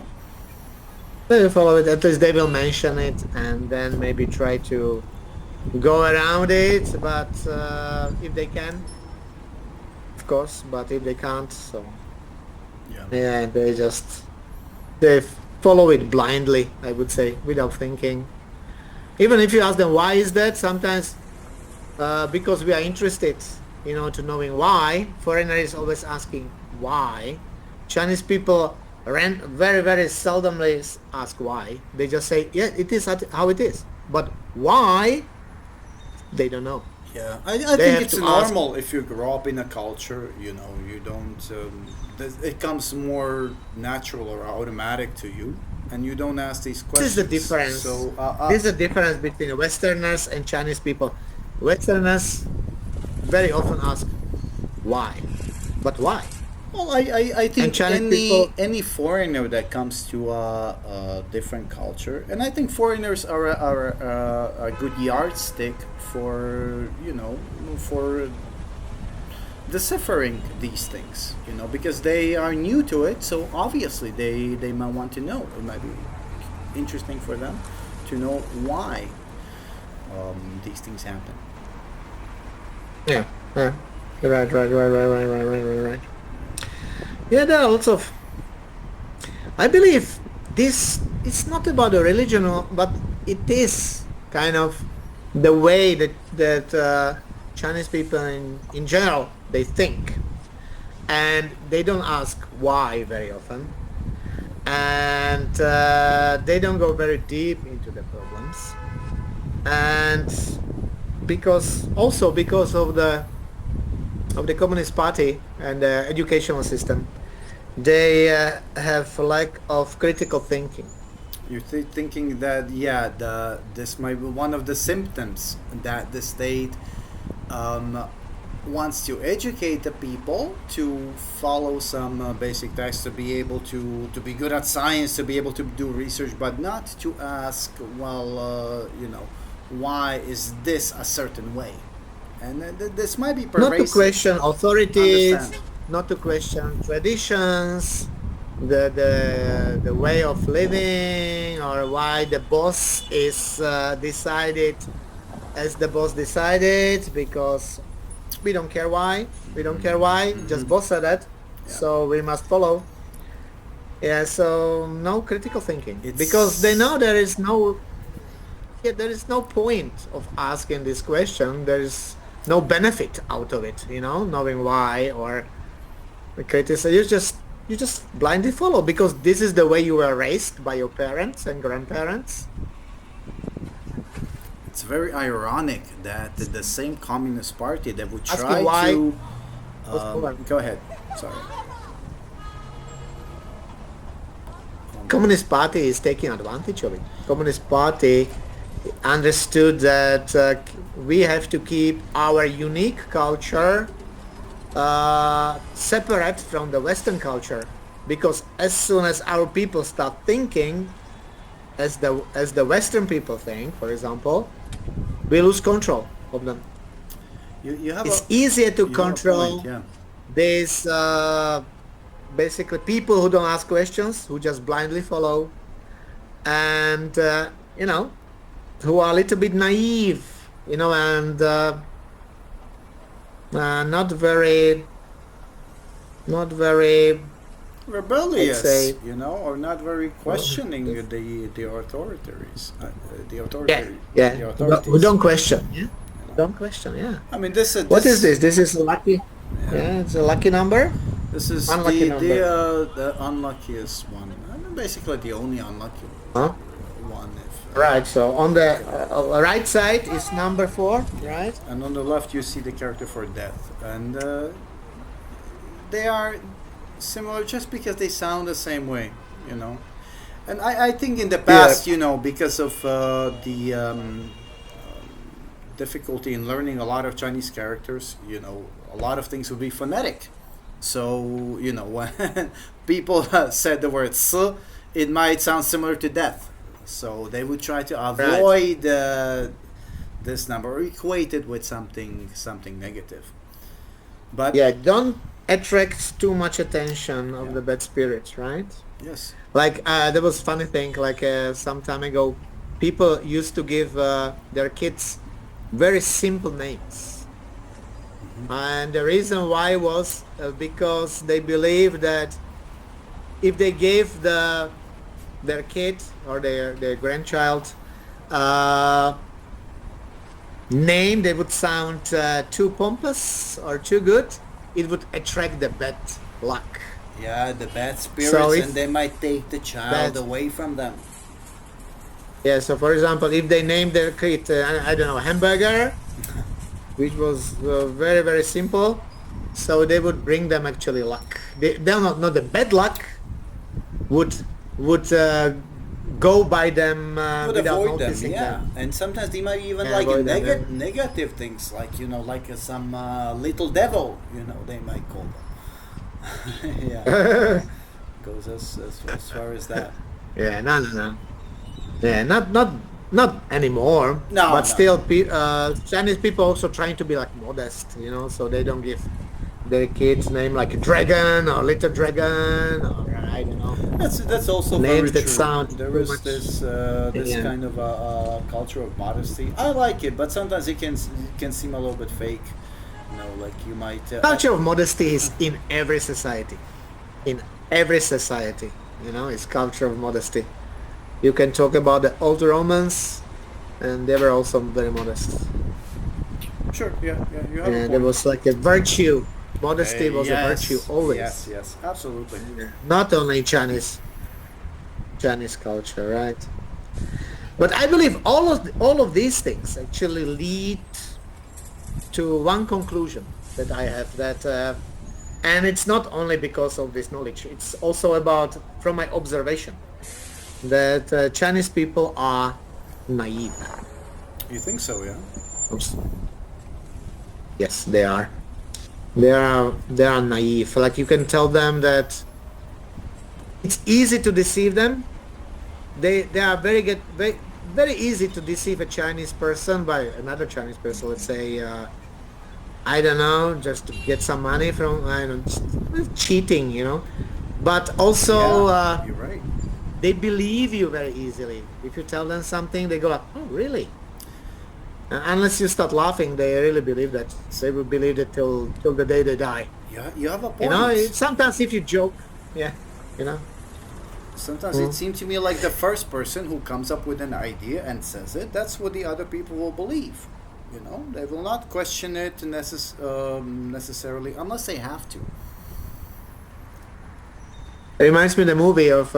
[SPEAKER 2] they will follow it. At least they will mention it, and then maybe try to go around it. But if they can, of course. But if they can't, so
[SPEAKER 3] Yeah.
[SPEAKER 2] yeah, they follow it blindly, I would say, without thinking. Even if you ask them why is that, sometimes because we are interested, to knowing why. Foreigner is always asking why. Chinese people very very seldomly ask why. They just say, yeah, it is how it is. But why? They don't know.
[SPEAKER 3] Yeah, I
[SPEAKER 2] They
[SPEAKER 3] think
[SPEAKER 2] have
[SPEAKER 3] it's
[SPEAKER 2] to ask.
[SPEAKER 3] normal if you grow up in a culture, you don't, it comes more natural or automatic to you. and you don't ask these
[SPEAKER 2] This is the
[SPEAKER 3] questions.
[SPEAKER 2] difference.
[SPEAKER 3] So
[SPEAKER 2] This is the difference between Westerners and Chinese people. Westerners very often ask why, but why?
[SPEAKER 3] well, I
[SPEAKER 2] And
[SPEAKER 3] think
[SPEAKER 2] Chinese people,
[SPEAKER 3] any foreigner that comes to a different culture, and I think foreigners are a good yardstick for for deciphering these things, because they are new to it. So obviously they might want to know. It might be interesting for them to know why these things happen.
[SPEAKER 2] yeah, yeah, right. Yeah, there are lots of. I believe this it's not about the religion, but it is kind of the way that Chinese people in general they think, and they don't ask why very often, and they don't go very deep into the problems, and because of the Communist Party and the educational system, they have a lack of critical thinking.
[SPEAKER 3] You're thinking that, yeah, this might be one of the symptoms that the state um, wants to educate the people to follow some basic text, to be able to be good at science, to be able to do research, but not to ask, well, why is this a certain way? And this might be
[SPEAKER 2] Not to
[SPEAKER 3] pervasive.
[SPEAKER 2] question authorities,
[SPEAKER 3] Understand?
[SPEAKER 2] not to question traditions, the way of living, or why the boss is decided as the boss decided, because we don't care why. We don't care why. Just boss said that,
[SPEAKER 3] Yeah.
[SPEAKER 2] so we must follow. Yeah. So no critical thinking, because they
[SPEAKER 3] It's
[SPEAKER 2] know there is no point of asking this question. There is no benefit out of it, knowing why or criticize. You just blindly follow because this is the way you were raised by your parents and grandparents.
[SPEAKER 3] it's very ironic that the same Communist Party that would
[SPEAKER 2] Asking
[SPEAKER 3] try
[SPEAKER 2] why
[SPEAKER 3] to
[SPEAKER 2] was poor.
[SPEAKER 3] go ahead. Sorry.
[SPEAKER 2] Communist Party is taking advantage of it. Communist Party understood that we have to keep our unique culture separate from the Western culture, because as soon as our people start thinking as the Western people think, for example, we lose control of them.
[SPEAKER 3] You have
[SPEAKER 2] It's easier to
[SPEAKER 3] you have a
[SPEAKER 2] control
[SPEAKER 3] point, yeah.
[SPEAKER 2] these basically people who don't ask questions, who just blindly follow, and who are a little bit naive, and not very,
[SPEAKER 3] Rebellious,
[SPEAKER 2] let's say,
[SPEAKER 3] or not very questioning
[SPEAKER 2] yes.
[SPEAKER 3] the authorities, the
[SPEAKER 2] Yeah,
[SPEAKER 3] authority,
[SPEAKER 2] yeah,
[SPEAKER 3] the
[SPEAKER 2] who
[SPEAKER 3] authorities.
[SPEAKER 2] don't question, yeah,
[SPEAKER 3] You know,
[SPEAKER 2] don't question, yeah.
[SPEAKER 3] I mean, this
[SPEAKER 2] What is
[SPEAKER 3] this
[SPEAKER 2] this? This is a lucky,
[SPEAKER 3] yeah,
[SPEAKER 2] yeah, it's a lucky number,
[SPEAKER 3] this is
[SPEAKER 2] unlucky number,
[SPEAKER 3] the unluckiest one. I mean, basically the only unlucky
[SPEAKER 2] huh?
[SPEAKER 3] one. If
[SPEAKER 2] Right. So on the right side is number 4, right?
[SPEAKER 3] and on the left you see the character for death, and they are similar just because they sound the same way, you know. And I think in the
[SPEAKER 2] Yeah.
[SPEAKER 3] past, because of the difficulty in learning a lot of Chinese characters, a lot of things would be phonetic. So, when people said the word "s," it might sound similar to death. So they would try to
[SPEAKER 2] Right.
[SPEAKER 3] avoid this number or equate it with something negative. But
[SPEAKER 2] Yeah. Don't attract too much attention of
[SPEAKER 3] yeah,
[SPEAKER 2] the bad spirits, right?
[SPEAKER 3] yes,
[SPEAKER 2] Like there was funny thing. Like some time ago, people used to give their kids very simple names, and the reason why was because they believed that if they gave their kid or their grandchild name they would sound too pompous or too good, it would attract the bad luck.
[SPEAKER 3] yeah, the bad
[SPEAKER 2] So
[SPEAKER 3] spirits, and
[SPEAKER 2] if
[SPEAKER 3] they might take the child
[SPEAKER 2] bad,
[SPEAKER 3] away from them.
[SPEAKER 2] yeah, so for example, if they named their kid, I don't know, hamburger, which was very, very simple, so they would bring them actually luck. They're not the bad luck would go by them
[SPEAKER 3] Would
[SPEAKER 2] without
[SPEAKER 3] avoid them,
[SPEAKER 2] noticing
[SPEAKER 3] yeah.
[SPEAKER 2] them.
[SPEAKER 3] And sometimes they might even
[SPEAKER 2] Yeah,
[SPEAKER 3] like
[SPEAKER 2] avoid them.
[SPEAKER 3] negative things, like like some little devil, they might call them. Yeah,
[SPEAKER 2] Yeah.
[SPEAKER 3] goes as far as that.
[SPEAKER 2] Yeah, no, no, no. Yeah, not anymore.
[SPEAKER 3] No,
[SPEAKER 2] But
[SPEAKER 3] no,
[SPEAKER 2] still, Chinese people also trying to be like modest, so they don't give their kids name like Dragon or Little Dragon or I don't know,
[SPEAKER 3] that's also very
[SPEAKER 2] names that
[SPEAKER 3] true.
[SPEAKER 2] sound
[SPEAKER 3] There
[SPEAKER 2] too
[SPEAKER 3] is
[SPEAKER 2] much.
[SPEAKER 3] this
[SPEAKER 2] Yeah.
[SPEAKER 3] kind of a culture of modesty. I like it, but sometimes it can seem a little bit fake. Like you might.
[SPEAKER 2] Culture of modesty is in every society. In every society, it's culture of modesty. You can talk about the old Romans, and they were also very modest.
[SPEAKER 3] Sure, yeah, you have a
[SPEAKER 2] And it
[SPEAKER 3] point.
[SPEAKER 2] was like a virtue. Modesty was a virtue
[SPEAKER 3] Yes,
[SPEAKER 2] always.
[SPEAKER 3] yes, absolutely.
[SPEAKER 2] Yeah. Not only Chinese culture, right? But I believe all of these things actually lead to one conclusion that I have and it's not only because of this knowledge. It's also about from my observation that Chinese people are naive.
[SPEAKER 3] You think so, yeah?
[SPEAKER 2] Oops. Yes, they are. They are naive. Like you can tell them that it's easy to deceive them. They are very easy to deceive a Chinese person by another Chinese person. Let's say I don't know, just to get some money from I don't know, just cheating. But also
[SPEAKER 3] Yeah, you're right.
[SPEAKER 2] they believe you very easily. If you tell them something, they go like, "Oh, really?" Unless you start laughing, they really believe that. They will believe it till the day they die.
[SPEAKER 3] Yeah, you have a point.
[SPEAKER 2] Sometimes if you joke, yeah, you know.
[SPEAKER 3] Sometimes it seems to me like the first person who comes up with an idea and says it, that's what the other people will believe. They will not question it necessarily unless they have to.
[SPEAKER 2] It reminds me of the movie of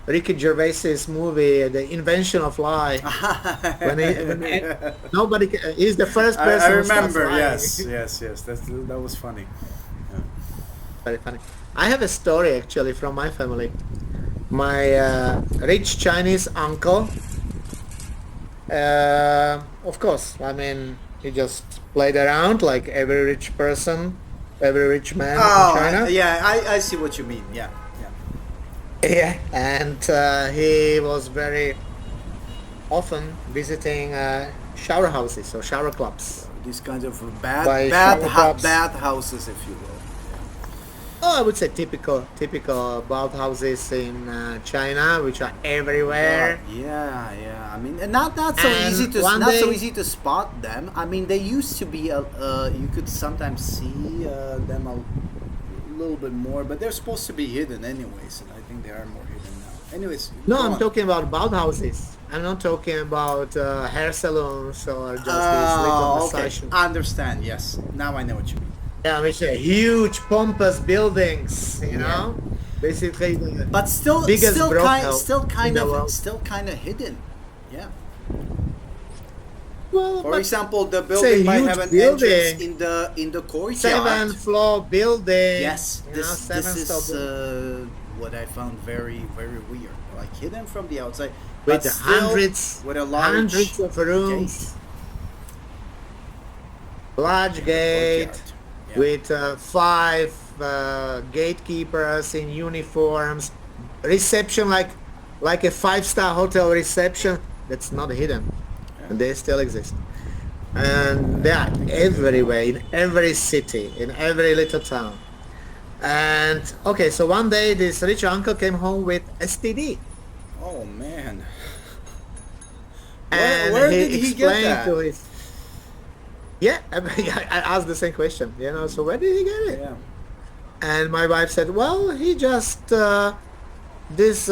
[SPEAKER 2] Ricky Gervais's movie, The Invention of Lie. He's the first
[SPEAKER 3] I
[SPEAKER 2] person who starts
[SPEAKER 3] remember,
[SPEAKER 2] lying.
[SPEAKER 3] yes. That was funny. Yeah.
[SPEAKER 2] Very funny. I have a story actually from my family. My rich Chinese uncle, of course, I mean, he just played around like every rich person, every rich man in China.
[SPEAKER 3] Yeah, I see what you mean. Yeah.
[SPEAKER 2] Yeah, and he was very often visiting shower houses or shower clubs.
[SPEAKER 3] These kinds of
[SPEAKER 2] By shower clubs.
[SPEAKER 3] bath houses, if you will.
[SPEAKER 2] Oh, I would say typical bathhouses in China, which are everywhere.
[SPEAKER 3] Yeah. I mean, not so
[SPEAKER 2] And
[SPEAKER 3] easy to
[SPEAKER 2] one
[SPEAKER 3] not so
[SPEAKER 2] day-
[SPEAKER 3] easy to spot them. I mean, they used to be. You could sometimes see them a little bit more, but they're supposed to be hidden anyways, and I think they are more hidden now. Anyways,
[SPEAKER 2] No,
[SPEAKER 3] go
[SPEAKER 2] I'm
[SPEAKER 3] on.
[SPEAKER 2] talking about bathhouses. I'm not talking about hair salons or just these little
[SPEAKER 3] Okay,
[SPEAKER 2] massage.
[SPEAKER 3] I understand. Yes, now I know what you mean.
[SPEAKER 2] Yeah, which are huge, pompous buildings. Basically the
[SPEAKER 3] But still,
[SPEAKER 2] biggest
[SPEAKER 3] still
[SPEAKER 2] brothel in the world.
[SPEAKER 3] kind of hidden. Yeah.
[SPEAKER 2] Well,
[SPEAKER 3] For
[SPEAKER 2] but
[SPEAKER 3] example, the
[SPEAKER 2] it's a
[SPEAKER 3] building might
[SPEAKER 2] huge
[SPEAKER 3] have an
[SPEAKER 2] building.
[SPEAKER 3] entrance in the courtyard.
[SPEAKER 2] 7th-floor building.
[SPEAKER 3] Yes, this
[SPEAKER 2] seven-story
[SPEAKER 3] is what I found very very weird. Like hidden from the outside,
[SPEAKER 2] with
[SPEAKER 3] but still
[SPEAKER 2] hundreds
[SPEAKER 3] with a large
[SPEAKER 2] hundreds of rooms,
[SPEAKER 3] gate.
[SPEAKER 2] large gate,
[SPEAKER 3] Courtyard. Yeah.
[SPEAKER 2] with 5 gatekeepers in uniforms, reception like a 5-star hotel reception. That's not hidden, and they still exist, and they are everywhere in every city, in every little town. And okay, so one day this rich uncle came home with STD.
[SPEAKER 3] Oh man.
[SPEAKER 2] And
[SPEAKER 3] Where did he get
[SPEAKER 2] explained
[SPEAKER 3] that?
[SPEAKER 2] to his I asked the same question, so where did he get it?
[SPEAKER 3] Yeah.
[SPEAKER 2] And my wife said, well, he just this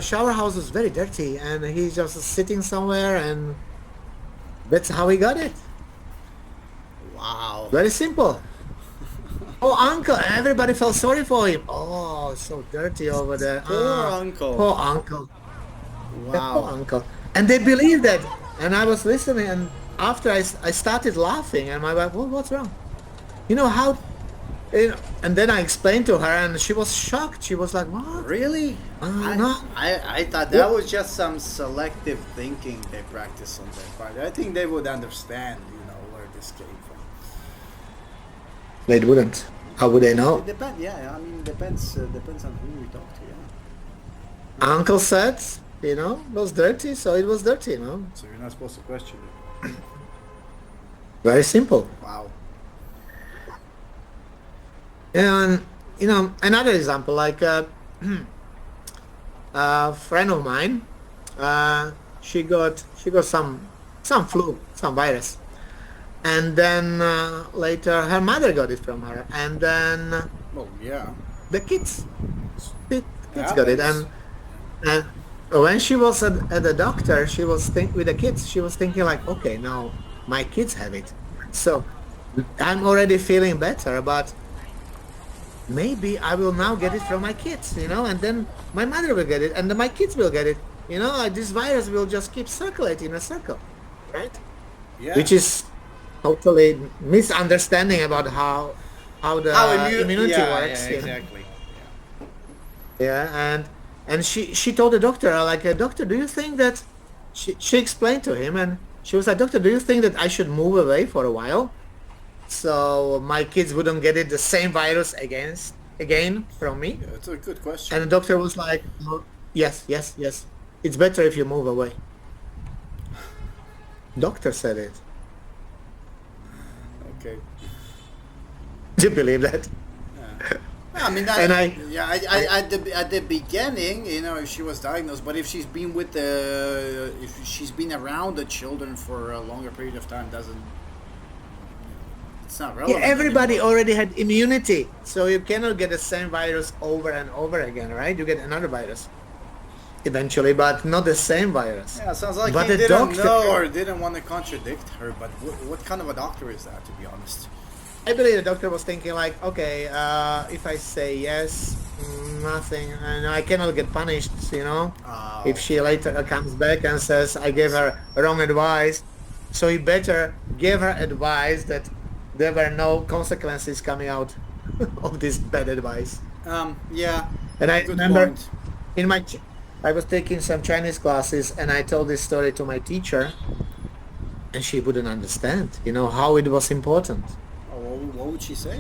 [SPEAKER 2] shower house is very dirty and he's just sitting somewhere and that's how he got it.
[SPEAKER 3] Wow.
[SPEAKER 2] Very simple. Oh, uncle, everybody felt sorry for him. Oh, so dirty over there.
[SPEAKER 3] Poor uncle.
[SPEAKER 2] Poor uncle. Yeah, poor
[SPEAKER 3] Wow.
[SPEAKER 2] uncle. And they believed that. And I was listening, and after I started laughing, and my wife, well, what's wrong? And then I explained to her, and she was shocked. She was like, "What?
[SPEAKER 3] Really?
[SPEAKER 2] No."
[SPEAKER 3] I thought that was just some selective thinking they practice on their part. I think they would understand, where this came from.
[SPEAKER 2] They wouldn't. How would they know?
[SPEAKER 3] It depends. Yeah, I mean, depends on who you talk to. Yeah.
[SPEAKER 2] Uncle said, it was dirty, so it was dirty.
[SPEAKER 3] So you're not supposed to question it.
[SPEAKER 2] Very simple.
[SPEAKER 3] Wow.
[SPEAKER 2] And another example, like a friend of mine, she got some flu, some virus, and then later her mother got it from her, and then
[SPEAKER 3] Well, yeah.
[SPEAKER 2] the kids got it, and when she was at the doctor, she was with the kids, she was thinking like, okay, now my kids have it, so I'm already feeling better, but maybe I will now get it from my kids, and then my mother will get it, and then my kids will get it, like this virus will just keep circulating in a circle, right?
[SPEAKER 3] Yeah.
[SPEAKER 2] Which is totally misunderstanding about how the immunity works.
[SPEAKER 3] Yeah, exactly.
[SPEAKER 2] Yeah, and she told the doctor, like, doctor, do you think that she explained to him, and she was like, doctor, do you think that I should move away for a while, so my kids wouldn't get it the same virus again from me?
[SPEAKER 3] Yeah, it's a good question.
[SPEAKER 2] And the doctor was like, "Oh, yes, it's better if you move away." Doctor said it.
[SPEAKER 3] Okay.
[SPEAKER 2] Do you believe that?
[SPEAKER 3] I mean,
[SPEAKER 2] And
[SPEAKER 3] at the beginning, if she was diagnosed, but if she's been if she's been around the children for a longer period of time, it's not relevant.
[SPEAKER 2] Yeah, everybody
[SPEAKER 3] anymore.
[SPEAKER 2] already had immunity, so you cannot get the same virus over and over again, right? You get another virus eventually, but not the same virus.
[SPEAKER 3] Yeah, sounds like
[SPEAKER 2] But
[SPEAKER 3] he
[SPEAKER 2] the
[SPEAKER 3] didn't
[SPEAKER 2] doctor-
[SPEAKER 3] know or didn't want to contradict her. But what kind of a doctor is that, to be honest?
[SPEAKER 2] I believe the doctor was thinking like, okay, if I say yes, nothing, and I cannot get punished, if she later comes back and says I gave her wrong advice, so he better give her advice that there were no consequences coming out of this bad advice.
[SPEAKER 3] Yeah.
[SPEAKER 2] And I
[SPEAKER 3] Good
[SPEAKER 2] remember
[SPEAKER 3] point.
[SPEAKER 2] I was taking some Chinese classes, and I told this story to my teacher, and she wouldn't understand, how it was important.
[SPEAKER 3] What would she say?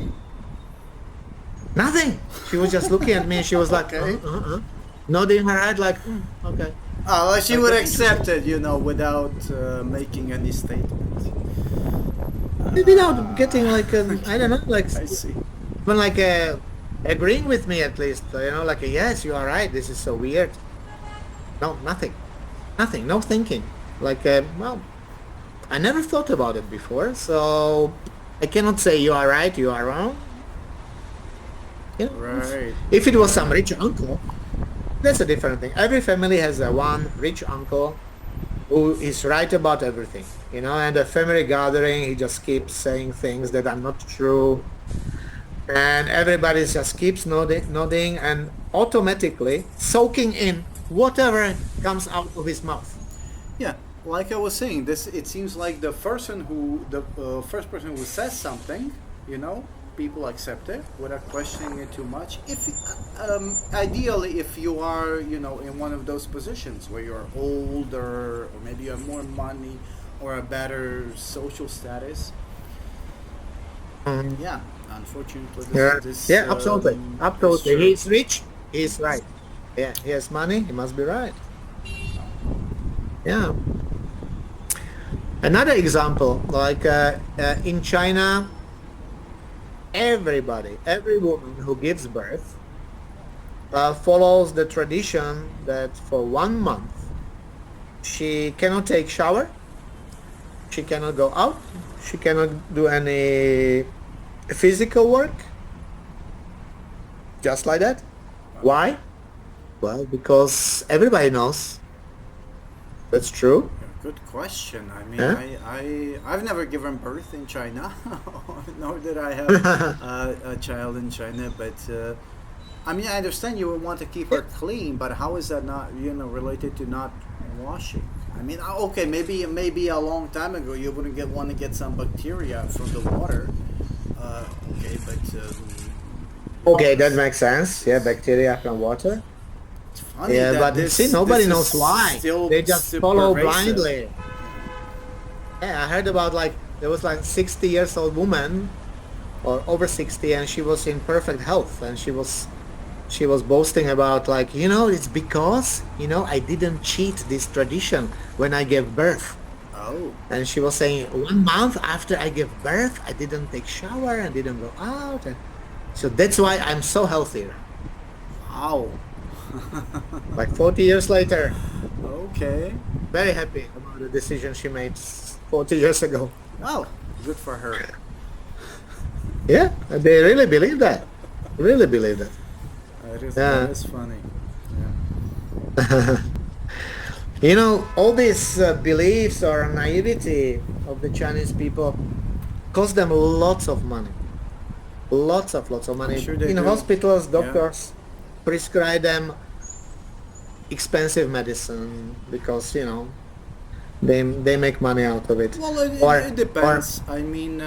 [SPEAKER 2] Nothing. She was just looking at me, and she was like,
[SPEAKER 3] Okay.
[SPEAKER 2] nodding her head like, okay.
[SPEAKER 3] Oh, well, she would
[SPEAKER 2] Okay.
[SPEAKER 3] accept it, without making any statement.
[SPEAKER 2] Without getting like, I don't know, like,
[SPEAKER 3] I see.
[SPEAKER 2] even like agreeing with me at least, like, yes, you are right, this is so weird. No, nothing, no thinking. Like, well, I never thought about it before, so I cannot say you are right, you are wrong.
[SPEAKER 3] Right.
[SPEAKER 2] If it was some rich uncle, that's a different thing. Every family has one rich uncle who is right about everything, and a family gathering, he just keeps saying things that are not true, and everybody just keeps nodding and automatically soaking in whatever comes out of his mouth.
[SPEAKER 3] Yeah, like I was saying, it seems like the first person who says something, people accept it without questioning it too much. If ideally, if you are, in one of those positions where you're older, or maybe you have more money or a better social status. Yeah, unfortunately,
[SPEAKER 2] Absolutely.
[SPEAKER 3] is true.
[SPEAKER 2] He's rich, he's right. Yeah, he has money, he must be right. Yeah. Another example, like in China, every woman who gives birth follows the tradition that for 1 month she cannot take shower, she cannot go out, she cannot do any physical work, just like that. Why? Well, because everybody knows that's true.
[SPEAKER 3] Good question. I mean,
[SPEAKER 2] Yeah.
[SPEAKER 3] I've never given birth in China, nor did I have a child in China. But I mean, I understand you would want to keep her clean, but how is that not related to not washing? I mean, maybe a long time ago you wouldn't want to get some bacteria from the water. Okay, but
[SPEAKER 2] Okay, that makes sense. Yeah, bacteria from water.
[SPEAKER 3] it's funny
[SPEAKER 2] Yeah,
[SPEAKER 3] that
[SPEAKER 2] but see, nobody
[SPEAKER 3] this is
[SPEAKER 2] knows why. They just
[SPEAKER 3] still
[SPEAKER 2] follow
[SPEAKER 3] pervasive.
[SPEAKER 2] blindly. Yeah, I heard about like there was like 60 years old woman or over 60, and she was in perfect health, and she was boasting about like, it's because, I didn't cheat this tradition when I gave birth.
[SPEAKER 3] Oh,
[SPEAKER 2] And she was saying 1 month after I gave birth, I didn't take shower and didn't go out. And so that's why I'm so healthier.
[SPEAKER 3] wow.
[SPEAKER 2] Like 40 years later,
[SPEAKER 3] Okay.
[SPEAKER 2] very happy about the decision she made 40 years ago.
[SPEAKER 3] Well, good for her.
[SPEAKER 2] Yeah, they really believe that. Really believe that.
[SPEAKER 3] That
[SPEAKER 2] Yeah.
[SPEAKER 3] is funny. Yeah.
[SPEAKER 2] All these beliefs or naivety of the Chinese people cost them lots of money. Lots of
[SPEAKER 3] I'm
[SPEAKER 2] money.
[SPEAKER 3] sure they
[SPEAKER 2] In
[SPEAKER 3] do.
[SPEAKER 2] hospitals,
[SPEAKER 3] Yeah.
[SPEAKER 2] doctors prescribe them expensive medicine because, they make money out of it.
[SPEAKER 3] Well,
[SPEAKER 2] Or
[SPEAKER 3] it
[SPEAKER 2] or
[SPEAKER 3] depends. I mean,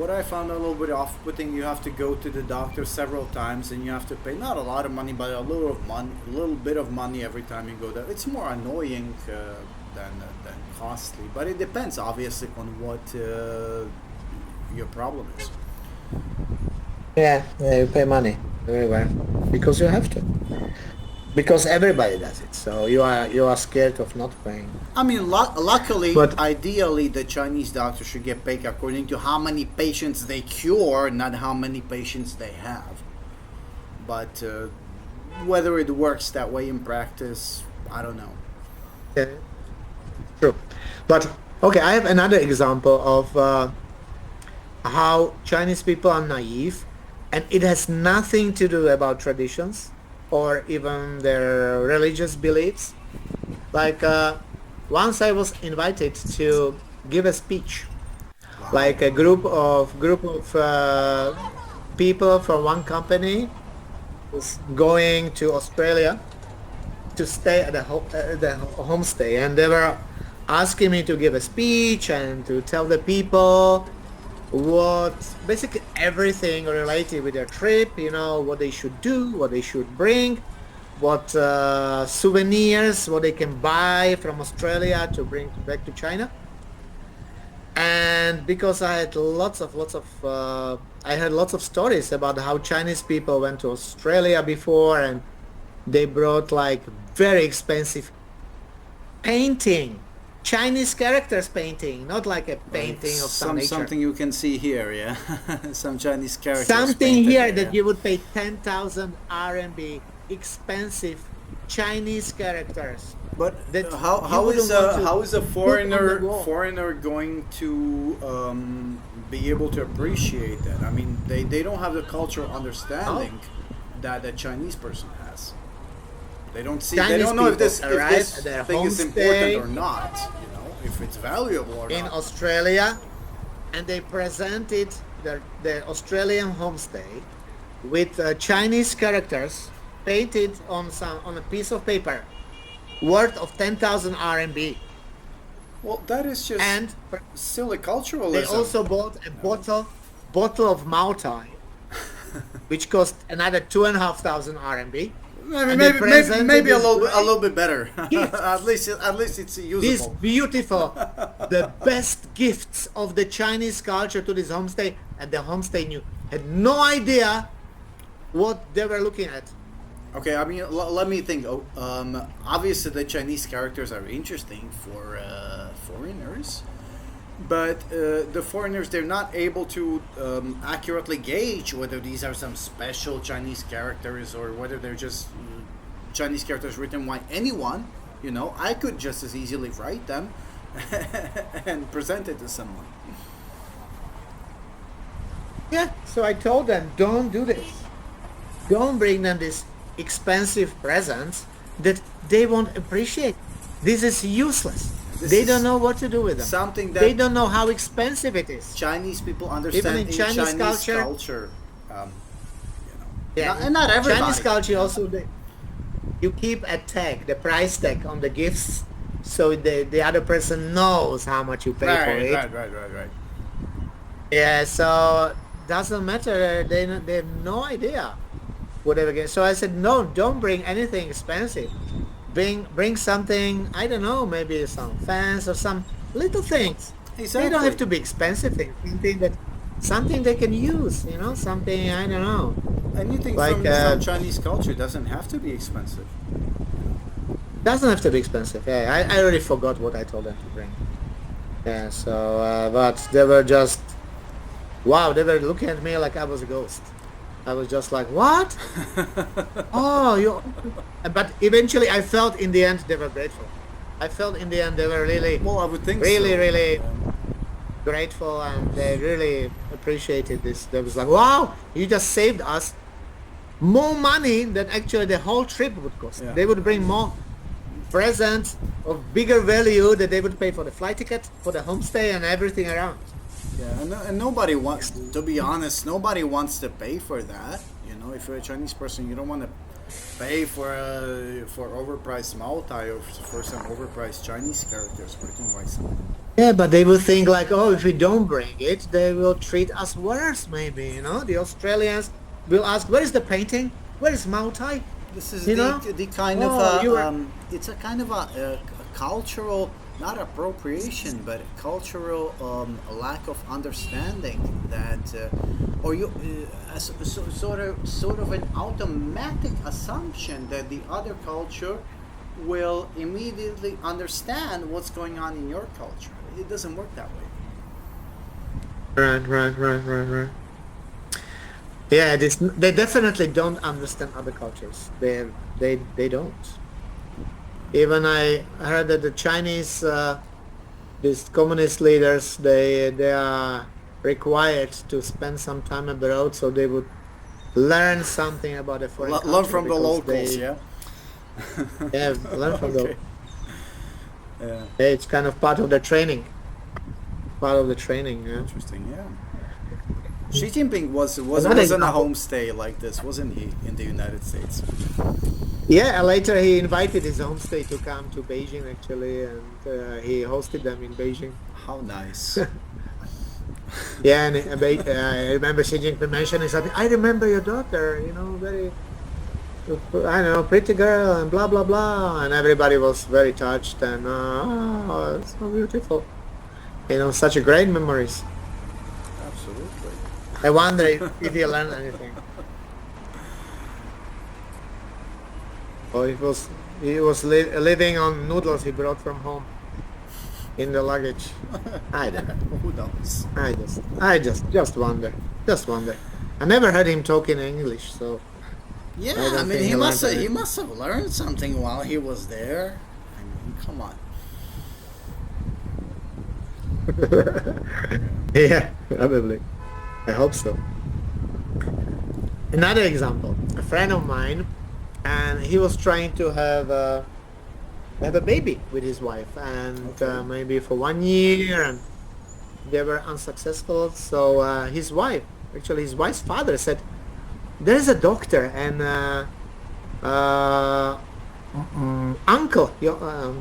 [SPEAKER 3] what I found a little bit off-putting, you have to go to the doctor several times, and you have to pay not a lot of money, but a little bit of money every time you go there. It's more annoying than costly, but it depends, obviously, on what your problem is.
[SPEAKER 2] yeah, you pay money everywhere because you have to. Because everybody does it. So you are scared of not paying.
[SPEAKER 3] I mean, luckily,
[SPEAKER 2] But
[SPEAKER 3] ideally, the Chinese doctors should get paid according to how many patients they cure, not how many patients they have. But whether it works that way in practice, I don't know.
[SPEAKER 2] yeah, true. But okay, I have another example of how Chinese people are naive, and it has nothing to do about traditions or even their religious beliefs. Like once I was invited to give a speech,
[SPEAKER 3] Wow.
[SPEAKER 2] like a group of people from one company was going to Australia to stay at the homestay, and they were asking me to give a speech and to tell the people what basically everything related with their trip, what they should do, what they should bring, what souvenirs, what they can buy from Australia to bring back to China. And because I heard lots of stories about how Chinese people went to Australia before, and they brought like very expensive painting, Chinese characters painting, not like a
[SPEAKER 3] Like
[SPEAKER 2] painting of some nature.
[SPEAKER 3] something you can see here, yeah. Some Chinese characters
[SPEAKER 2] Something
[SPEAKER 3] painted
[SPEAKER 2] here
[SPEAKER 3] there,
[SPEAKER 2] that
[SPEAKER 3] yeah.
[SPEAKER 2] you would pay 10,000 RMB, expensive Chinese characters
[SPEAKER 3] But
[SPEAKER 2] that you wouldn't want to
[SPEAKER 3] how is a
[SPEAKER 2] put on the wall.
[SPEAKER 3] foreigner going to be able to appreciate that? I mean, they don't have the cultural
[SPEAKER 2] Oh,
[SPEAKER 3] understanding that a Chinese person has. They don't see. They
[SPEAKER 2] Chinese
[SPEAKER 3] don't know
[SPEAKER 2] people
[SPEAKER 3] if
[SPEAKER 2] arrive
[SPEAKER 3] this
[SPEAKER 2] at their
[SPEAKER 3] thing is important or
[SPEAKER 2] homestay
[SPEAKER 3] not. You know, if it's valuable or
[SPEAKER 2] in
[SPEAKER 3] not.
[SPEAKER 2] Australia, and they presented their Australian homestay with Chinese characters painted on a piece of paper worth of 10,000 RMB.
[SPEAKER 3] Well, that is just
[SPEAKER 2] And
[SPEAKER 3] silly
[SPEAKER 2] they
[SPEAKER 3] culturalism.
[SPEAKER 2] also bought a bottle of Maotai, which cost another 2,500 RMB.
[SPEAKER 3] Maybe
[SPEAKER 2] And they presented
[SPEAKER 3] maybe
[SPEAKER 2] this
[SPEAKER 3] a
[SPEAKER 2] great
[SPEAKER 3] little bit better.
[SPEAKER 2] gift,
[SPEAKER 3] At least it's
[SPEAKER 2] these
[SPEAKER 3] usable.
[SPEAKER 2] beautiful, the best gifts of the Chinese culture to this homestay, and the homestay had no idea what they were looking at.
[SPEAKER 3] Okay, I mean, let me think. Oh, obviously, the Chinese characters are interesting for foreigners, but the foreigners, they're not able to accurately gauge whether these are some special Chinese characters or whether they're just Chinese characters written by anyone. You know, I could just as easily write them and present it to someone.
[SPEAKER 2] Yeah, so I told them, don't do this. Don't bring them these expensive presents that they won't appreciate. This is useless.
[SPEAKER 3] This
[SPEAKER 2] They don't
[SPEAKER 3] is
[SPEAKER 2] know what to do with them.
[SPEAKER 3] something
[SPEAKER 2] They
[SPEAKER 3] that
[SPEAKER 2] don't know how expensive it is.
[SPEAKER 3] Chinese people
[SPEAKER 2] Even
[SPEAKER 3] understand
[SPEAKER 2] in
[SPEAKER 3] in
[SPEAKER 2] Chinese
[SPEAKER 3] Chinese
[SPEAKER 2] culture,
[SPEAKER 3] culture. Um,
[SPEAKER 2] yeah,
[SPEAKER 3] and not
[SPEAKER 2] Chinese
[SPEAKER 3] everybody.
[SPEAKER 2] culture also, you keep a tag, the price tag on the gifts, so the other person knows how much you pay for
[SPEAKER 3] Right,
[SPEAKER 2] it.
[SPEAKER 3] right.
[SPEAKER 2] Yeah, so doesn't matter. They have no idea whatever game. So I said, no, don't bring anything expensive. Bring something, I don't know, maybe some fans or some little things. They don't have
[SPEAKER 3] Exactly.
[SPEAKER 2] to be expensive things. Something they can use, something, I don't know.
[SPEAKER 3] Anything
[SPEAKER 2] Like
[SPEAKER 3] from Chinese culture doesn't have to be expensive.
[SPEAKER 2] doesn't have to be expensive. Yeah, I already forgot what I told them to bring. Yeah, so but they were just wow, they were looking at me like I was a ghost. I was just like, what? Oh, you. But eventually, I felt in the end they were grateful. I felt in the end they were really,
[SPEAKER 3] Well, I would think
[SPEAKER 2] really,
[SPEAKER 3] so.
[SPEAKER 2] really
[SPEAKER 3] Yeah.
[SPEAKER 2] grateful, and they really appreciated this. They was like, wow, you just saved us more money than actually the whole trip would cost.
[SPEAKER 3] Yeah.
[SPEAKER 2] They would bring more presents of bigger value that they would pay for the flight ticket, for the homestay, and everything around.
[SPEAKER 3] Yeah, and nobody wants, to be honest, nobody wants to pay for that. If you're a Chinese person, you don't want to pay for overpriced Maotai or for some overpriced Chinese characters written by someone.
[SPEAKER 2] Yeah, but they will think like, oh, if we don't bring it, they will treat us worse, maybe, The Australians will ask, where is the painting? Where is Mautai?
[SPEAKER 3] This is
[SPEAKER 2] You
[SPEAKER 3] the
[SPEAKER 2] know?
[SPEAKER 3] the kind of
[SPEAKER 2] Oh, you were...
[SPEAKER 3] it's a kind of a cultural, not appropriation, but cultural lack of understanding that, or you sort of an automatic assumption that the other culture will immediately understand what's going on in your culture. It doesn't work that way.
[SPEAKER 2] Right. Yeah, they definitely don't understand other cultures. They don't. Even I heard that the Chinese, these communist leaders, they are required to spend some time abroad, so they would learn something about a foreign
[SPEAKER 3] Learn
[SPEAKER 2] culture
[SPEAKER 3] from the
[SPEAKER 2] because
[SPEAKER 3] locals, yeah.
[SPEAKER 2] yeah, learn from the.
[SPEAKER 3] Okay. Yeah.
[SPEAKER 2] Yeah, it's kind of part of the training. Part of the training. Yeah.
[SPEAKER 3] Interesting. Yeah. Xi Jinping
[SPEAKER 2] Another
[SPEAKER 3] was on a
[SPEAKER 2] example.
[SPEAKER 3] homestay like this, wasn't he, in the United States?
[SPEAKER 2] Yeah, later he invited his homestay to come to Beijing actually, and he hosted them in Beijing.
[SPEAKER 3] How nice.
[SPEAKER 2] Yeah, and I remember Xi Jinping mentioning something. I remember your daughter, very, I don't know, pretty girl, and blah blah blah, and everybody was very touched and oh, it's so beautiful. Such a great memories.
[SPEAKER 3] Absolutely.
[SPEAKER 2] I wonder if you learned anything. Or living on noodles he brought from home in the luggage. I don't know.
[SPEAKER 3] Who knows?
[SPEAKER 2] I just wonder. Just wonder. I never heard him talk in English, so
[SPEAKER 3] Yeah,
[SPEAKER 2] I
[SPEAKER 3] I
[SPEAKER 2] don't
[SPEAKER 3] mean,
[SPEAKER 2] think he learned
[SPEAKER 3] he
[SPEAKER 2] anything.
[SPEAKER 3] must have learned something while he was there. I mean, come on.
[SPEAKER 2] Yeah, probably. I hope so. Another example. A friend of mine, and he was trying to have a baby with his wife, and
[SPEAKER 3] Okay.
[SPEAKER 2] maybe for 1 year, and they were unsuccessful. So his wife's father said, "There's a doctor and uh,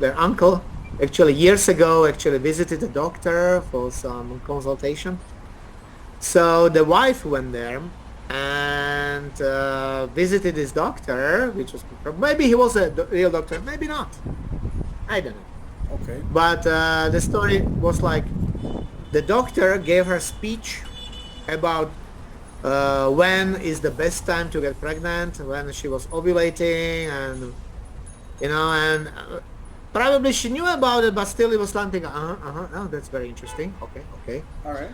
[SPEAKER 2] their uncle, actually years ago, actually visited a doctor for some consultation. So the wife went there and visited this doctor, which was maybe he was a real doctor, maybe not. I don't know.
[SPEAKER 3] Okay.
[SPEAKER 2] But the story was like the doctor gave her speech about when is the best time to get pregnant, when she was ovulating, and and probably she knew about it, but still it was something. Oh, that's very interesting. Okay.
[SPEAKER 3] All right.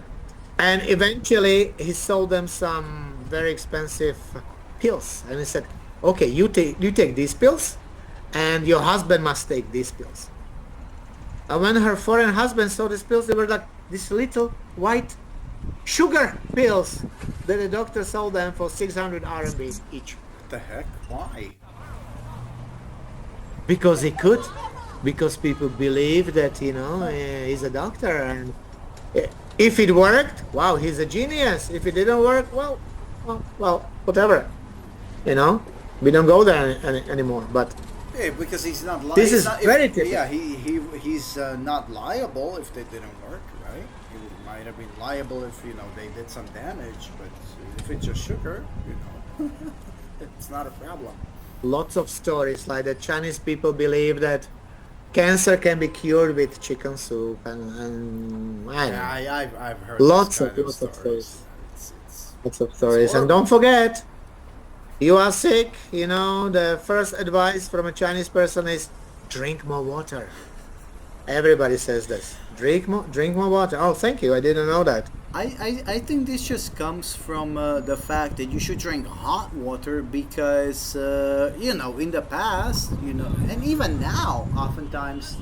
[SPEAKER 2] And eventually he sold them some very expensive pills, and he said, "Okay, you take these pills, and your husband must take these pills." And when her foreign husband saw these pills, they were like these little white sugar pills that the doctor sold them for 600 RMB each.
[SPEAKER 3] What the heck? Why?
[SPEAKER 2] Because he could, because people believe that he's a doctor, and if it worked, wow, he's a genius. If it didn't work, well, whatever. We don't go there anymore. But
[SPEAKER 3] Yeah, because he's not li-
[SPEAKER 2] this
[SPEAKER 3] he's
[SPEAKER 2] is
[SPEAKER 3] not,
[SPEAKER 2] very
[SPEAKER 3] if, yeah,
[SPEAKER 2] typical.
[SPEAKER 3] he's not liable if they didn't work, right? He would might have been liable if they did some damage, but if it's just sugar, it's not a problem.
[SPEAKER 2] Lots of stories like the Chinese people believe that cancer can be cured with chicken soup, and I don't know.
[SPEAKER 3] Yeah, I've heard
[SPEAKER 2] Lots
[SPEAKER 3] this
[SPEAKER 2] of
[SPEAKER 3] kind of
[SPEAKER 2] lots of
[SPEAKER 3] stories.
[SPEAKER 2] stories.
[SPEAKER 3] It's
[SPEAKER 2] Lots of stories. And
[SPEAKER 3] horrible.
[SPEAKER 2] don't forget, you are sick, the first advice from a Chinese person is drink more water. Everybody says this. Drink more water. Oh, thank you. I didn't know that.
[SPEAKER 3] I think this just comes from the fact that you should drink hot water because in the past and even now oftentimes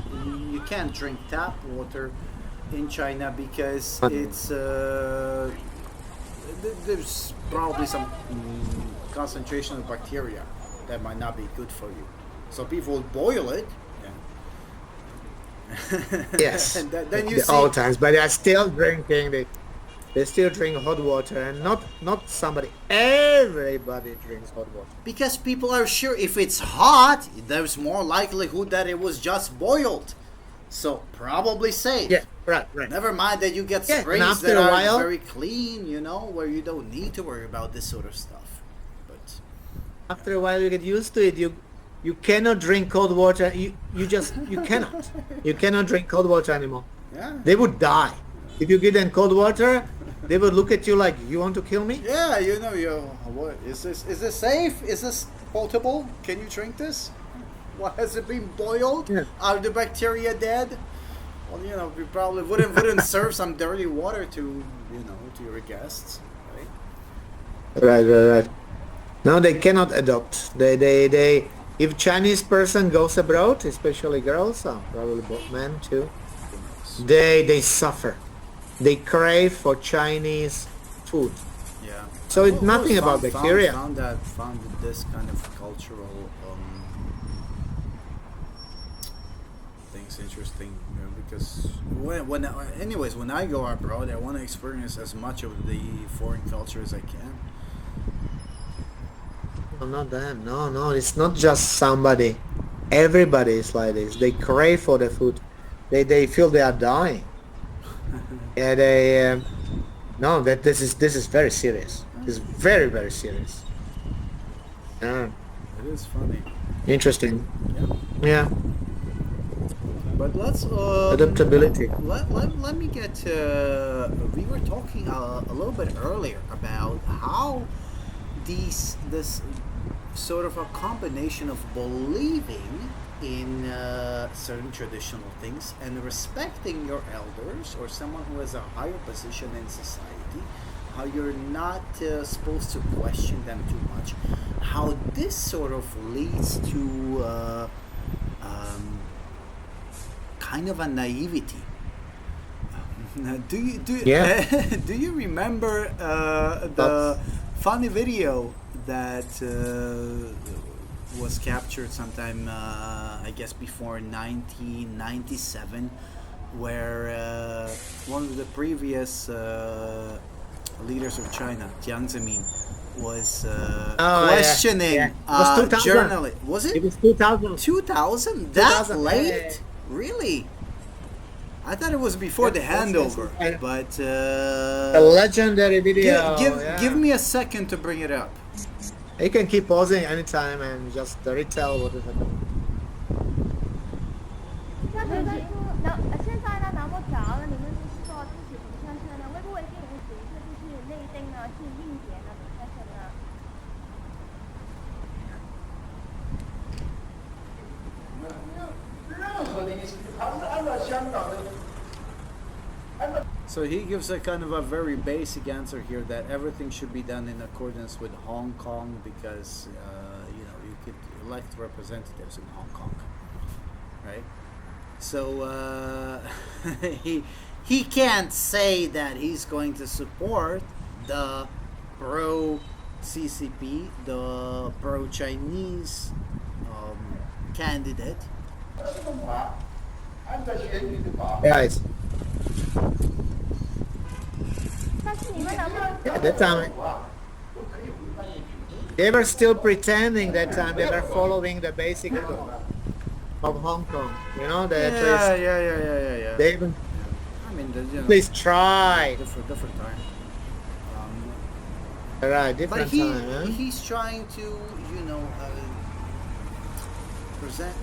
[SPEAKER 3] you can't drink tap water in China because it's there's probably some concentration of bacteria that might not be good for you, so people will boil it.
[SPEAKER 2] Yes.
[SPEAKER 3] And then you
[SPEAKER 2] The
[SPEAKER 3] see
[SPEAKER 2] old times, but they are still drinking. They still drink hot water, and not somebody. Everybody drinks hot water.
[SPEAKER 3] because people are sure if it's hot, there's more likelihood that it was just boiled. So probably safe.
[SPEAKER 2] Yeah, right.
[SPEAKER 3] Never mind that you get
[SPEAKER 2] Yeah, and
[SPEAKER 3] springs
[SPEAKER 2] after
[SPEAKER 3] that
[SPEAKER 2] a
[SPEAKER 3] are
[SPEAKER 2] while-
[SPEAKER 3] very clean, where you don't need to worry about this sort of stuff. But
[SPEAKER 2] After a while, you get used to it. You cannot drink cold water. You cannot drink cold water anymore.
[SPEAKER 3] yeah,
[SPEAKER 2] They would die if you give them cold water. They would look at you like, you want to kill me?
[SPEAKER 3] yeah, what is this? Is this safe? Is this potable? Can you drink this? What, has it been boiled?
[SPEAKER 2] Yeah.
[SPEAKER 3] Are the bacteria dead? Well, we probably wouldn't serve some dirty water to your guests, right?
[SPEAKER 2] Right. No, they cannot adopt. They if Chinese person goes abroad, especially girls, probably both men too, they suffer. They crave for Chinese food.
[SPEAKER 3] Yeah.
[SPEAKER 2] So it's
[SPEAKER 3] I've
[SPEAKER 2] nothing
[SPEAKER 3] always
[SPEAKER 2] about bacteria.
[SPEAKER 3] Found this kind of cultural things interesting, because when I go abroad, I want to experience as much of the foreign culture as I can.
[SPEAKER 2] No, not them. No, it's not just somebody. Everybody is like this. They crave for the food. They feel they are dying. Yeah, they no. That this is very serious. It's very, very serious. Yeah,
[SPEAKER 3] It is funny.
[SPEAKER 2] interesting.
[SPEAKER 3] Yeah.
[SPEAKER 2] Yeah,
[SPEAKER 3] But let's
[SPEAKER 2] adaptability.
[SPEAKER 3] let me get. We were talking a little bit earlier about how this sort of a combination of believing in certain traditional things and respecting your elders or someone who has a higher position in society, how you're not supposed to question them too much, how this sort of leads to kind of a naivety.
[SPEAKER 2] Yeah.
[SPEAKER 3] Do you remember the funny video that was captured sometime, I guess, before 1997, where one of the previous leaders of China, Jiang Zemin, was questioning
[SPEAKER 2] yeah. It was 2000.
[SPEAKER 3] journalists. Was
[SPEAKER 2] It
[SPEAKER 3] it
[SPEAKER 2] was 2000.
[SPEAKER 3] 2000? That
[SPEAKER 2] 2000,
[SPEAKER 3] late?
[SPEAKER 2] yeah.
[SPEAKER 3] Really? I thought it was before the
[SPEAKER 2] Yes,
[SPEAKER 3] handover,
[SPEAKER 2] yes.
[SPEAKER 3] but
[SPEAKER 2] A legendary video.
[SPEAKER 3] give me a second to bring it up.
[SPEAKER 2] You can keep pausing anytime and just retell what is happening.
[SPEAKER 4] 那现在现在呢，那么早了，你们是说自己不相信呢？会不会进行形式就是内定呢，是硬件呢，不相信呢？
[SPEAKER 3] So he gives a kind of a very basic answer here that everything should be done in accordance with Hong Kong because you could elect representatives in Hong Kong, right? So he can't say that he's going to support the pro CCP, the pro Chinese candidate.
[SPEAKER 2] Guys,
[SPEAKER 4] 但是你们能不能
[SPEAKER 2] at that time, they were still pretending that time they were following the basic of Hong Kong. You know, that
[SPEAKER 3] Yeah.
[SPEAKER 2] they even
[SPEAKER 3] I mean, different,
[SPEAKER 2] Please try.
[SPEAKER 3] different time.
[SPEAKER 2] Alright,
[SPEAKER 3] But
[SPEAKER 2] different time, huh?
[SPEAKER 3] he's trying to, present.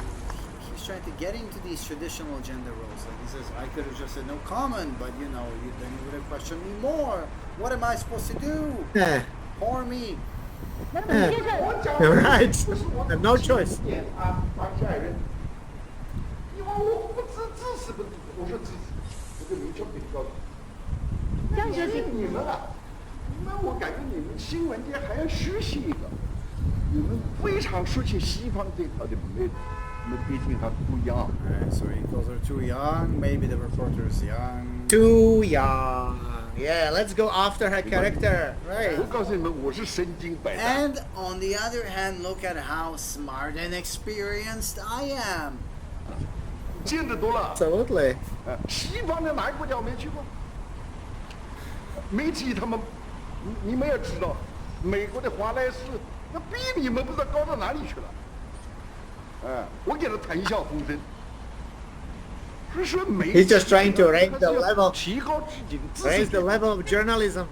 [SPEAKER 3] He's trying to get into these traditional gender roles. Like he says, I could have just said no comment, but then you would have questioned me more. What am I supposed to do?
[SPEAKER 2] Yeah.
[SPEAKER 3] Pour me.
[SPEAKER 4] 那么接着
[SPEAKER 2] Alright. Have no choice.
[SPEAKER 5] 帮下一任，你问我不支持不支持？我说支持，我就明确给你告诉你。
[SPEAKER 4] 这样就行。
[SPEAKER 5] 你们啊，那我感觉你们新闻界还要学习一个，你们非常熟悉西方这套的美，那毕竟还不一样。
[SPEAKER 3] Alright, so he calls her too young. Maybe the reporter is young.
[SPEAKER 2] Too young. Yeah, let's go after her character. Right.
[SPEAKER 5] 我告诉你们，我是身经百战。
[SPEAKER 3] And on the other hand, look at how smart and experienced I am.
[SPEAKER 5] 见得多了。
[SPEAKER 2] Absolutely.
[SPEAKER 5] 西方的哪个国家我没去过？媒体他们，你们也知道，美国的华莱士那比你们不知道高到哪里去了。我给他谈笑风生。所以说媒体
[SPEAKER 2] He's just trying to raise the
[SPEAKER 5] 它是要
[SPEAKER 2] level.
[SPEAKER 5] 提高自己的知
[SPEAKER 2] Raise
[SPEAKER 5] 识
[SPEAKER 2] the level of journalism.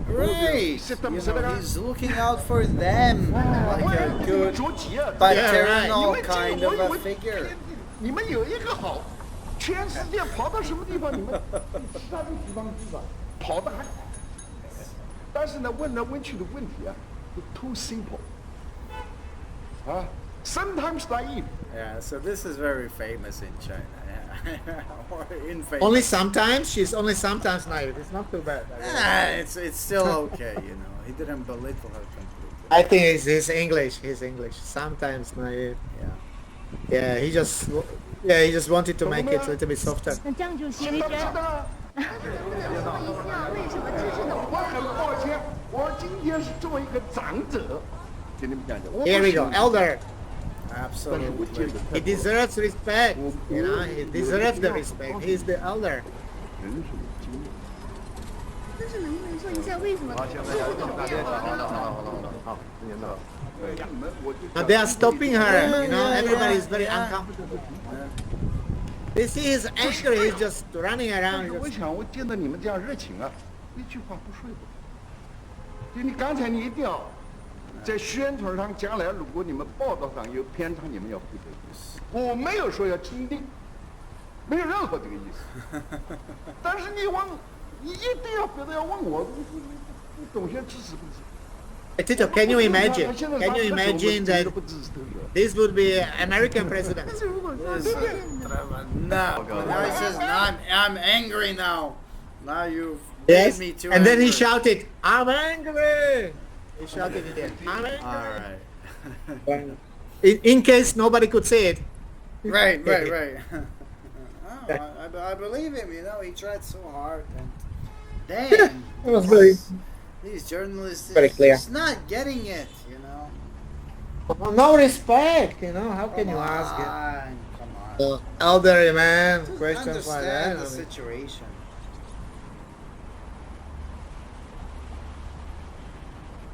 [SPEAKER 3] Right. He's looking out for them like
[SPEAKER 5] 我也
[SPEAKER 3] a
[SPEAKER 5] 给你们
[SPEAKER 3] good
[SPEAKER 5] 着急啊！
[SPEAKER 3] paternal
[SPEAKER 5] 你们
[SPEAKER 3] kind
[SPEAKER 5] 这
[SPEAKER 3] of
[SPEAKER 5] 个
[SPEAKER 3] a
[SPEAKER 5] 我
[SPEAKER 3] figure.
[SPEAKER 5] 你们有一个好，全世界跑到什么地方，你们其他的地方去吧，跑得还快。但是呢，问来问去的问题啊，too simple。sometimes naive。
[SPEAKER 3] Yeah, so this is very famous in China. Yeah. Or in famous.
[SPEAKER 2] Only sometimes. She's only sometimes naive. It's not too bad.
[SPEAKER 3] It's still okay, He didn't belittle her completely.
[SPEAKER 2] I think it's English. He's English. Sometimes naive.
[SPEAKER 3] Yeah.
[SPEAKER 2] Yeah, he just wanted to make it a little bit softer.
[SPEAKER 4] 那这样就行。
[SPEAKER 5] 知道知道。我很抱歉，我今天是作为一个长者跟你们讲讲。我不
[SPEAKER 2] Here we
[SPEAKER 5] 是
[SPEAKER 2] go, elder.
[SPEAKER 3] Absolutely.
[SPEAKER 2] He deserves respect. He deserves the respect. He's the elder.
[SPEAKER 5] 人是有经验。
[SPEAKER 4] 但是能不能说一下为什么做不懂这样？
[SPEAKER 5] 好，今年的。你们我就
[SPEAKER 2] They are stopping her. Everybody is very
[SPEAKER 3] yeah.
[SPEAKER 2] uncomfortable. They see he's angry. He's just running
[SPEAKER 5] 但
[SPEAKER 2] around.
[SPEAKER 5] 是我想，我见到你们这样热情啊，一句话不说不。就你刚才你一定要在宣传上，将来如果你们报道上有偏差，你们要负责。我没有说要钦定，没有任何这个意思。但是你问，你一定要别的要问我，你懂些知识不知？
[SPEAKER 2] Tito, can you imagine? Can you imagine that this would be American president?
[SPEAKER 4] 但是如果说是
[SPEAKER 3] No. Now he says, I'm angry now. Now you've
[SPEAKER 2] Yes.
[SPEAKER 3] made me too
[SPEAKER 2] And then he
[SPEAKER 3] angry.
[SPEAKER 2] shouted, "I'm angry!" He shouted it in. I'm angry.
[SPEAKER 3] Alright.
[SPEAKER 2] In case nobody could say it.
[SPEAKER 3] Right. Oh, I believe him, he tried so hard. And damn.
[SPEAKER 2] It was very,
[SPEAKER 3] These journalists
[SPEAKER 2] Very clear.
[SPEAKER 3] just not getting it,
[SPEAKER 2] no respect. How can you ask it?
[SPEAKER 3] Come on.
[SPEAKER 2] Elderly man,
[SPEAKER 3] Just
[SPEAKER 2] questions like that.
[SPEAKER 3] understand the situation.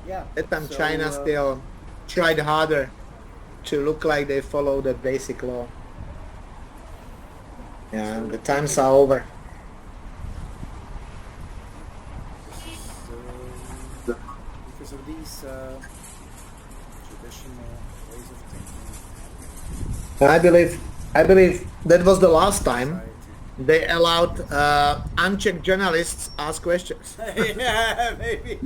[SPEAKER 3] Yeah.
[SPEAKER 2] That time
[SPEAKER 3] so,
[SPEAKER 2] China still tried harder to look like they follow the basic law. Yeah, the times are over.
[SPEAKER 3] So, because of these traditional ways of thinking,
[SPEAKER 2] I believe that was the last time
[SPEAKER 3] society.
[SPEAKER 2] they allowed unchecked journalists ask questions.
[SPEAKER 3] Yeah, maybe.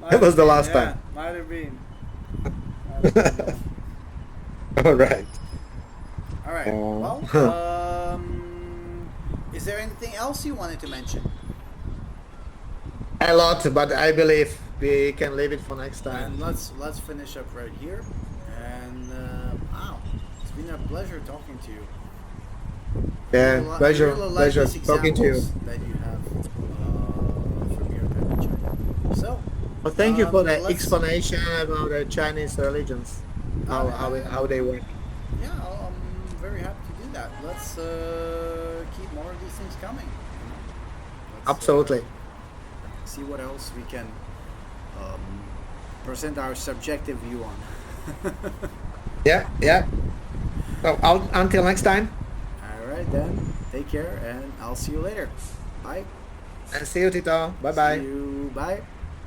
[SPEAKER 2] That was the last time.
[SPEAKER 3] Might have been.
[SPEAKER 2] All right.
[SPEAKER 3] All right.
[SPEAKER 2] Oh.
[SPEAKER 3] Well, is there anything else you wanted to mention?
[SPEAKER 2] A lot, but I believe we can leave it for next time.
[SPEAKER 3] And let's finish up right here. And wow, it's been a pleasure talking to you.
[SPEAKER 2] Yeah,
[SPEAKER 3] I
[SPEAKER 2] pleasure
[SPEAKER 3] really like these
[SPEAKER 2] talking to you.
[SPEAKER 3] examples that you have from your time in China. So,
[SPEAKER 2] Well, thank you for the
[SPEAKER 3] let's-
[SPEAKER 2] explanation about the Chinese religions, how they work.
[SPEAKER 3] Yeah, I'm very happy to do that. Let's keep more of these things coming. Let's,
[SPEAKER 2] Absolutely.
[SPEAKER 3] See what else we can present our subjective view on.
[SPEAKER 2] Yeah. So until next time.
[SPEAKER 3] All right then. Take care. care, and I'll see you later. Bye.
[SPEAKER 2] And see you, Tito. Bye bye.
[SPEAKER 3] See you. Bye.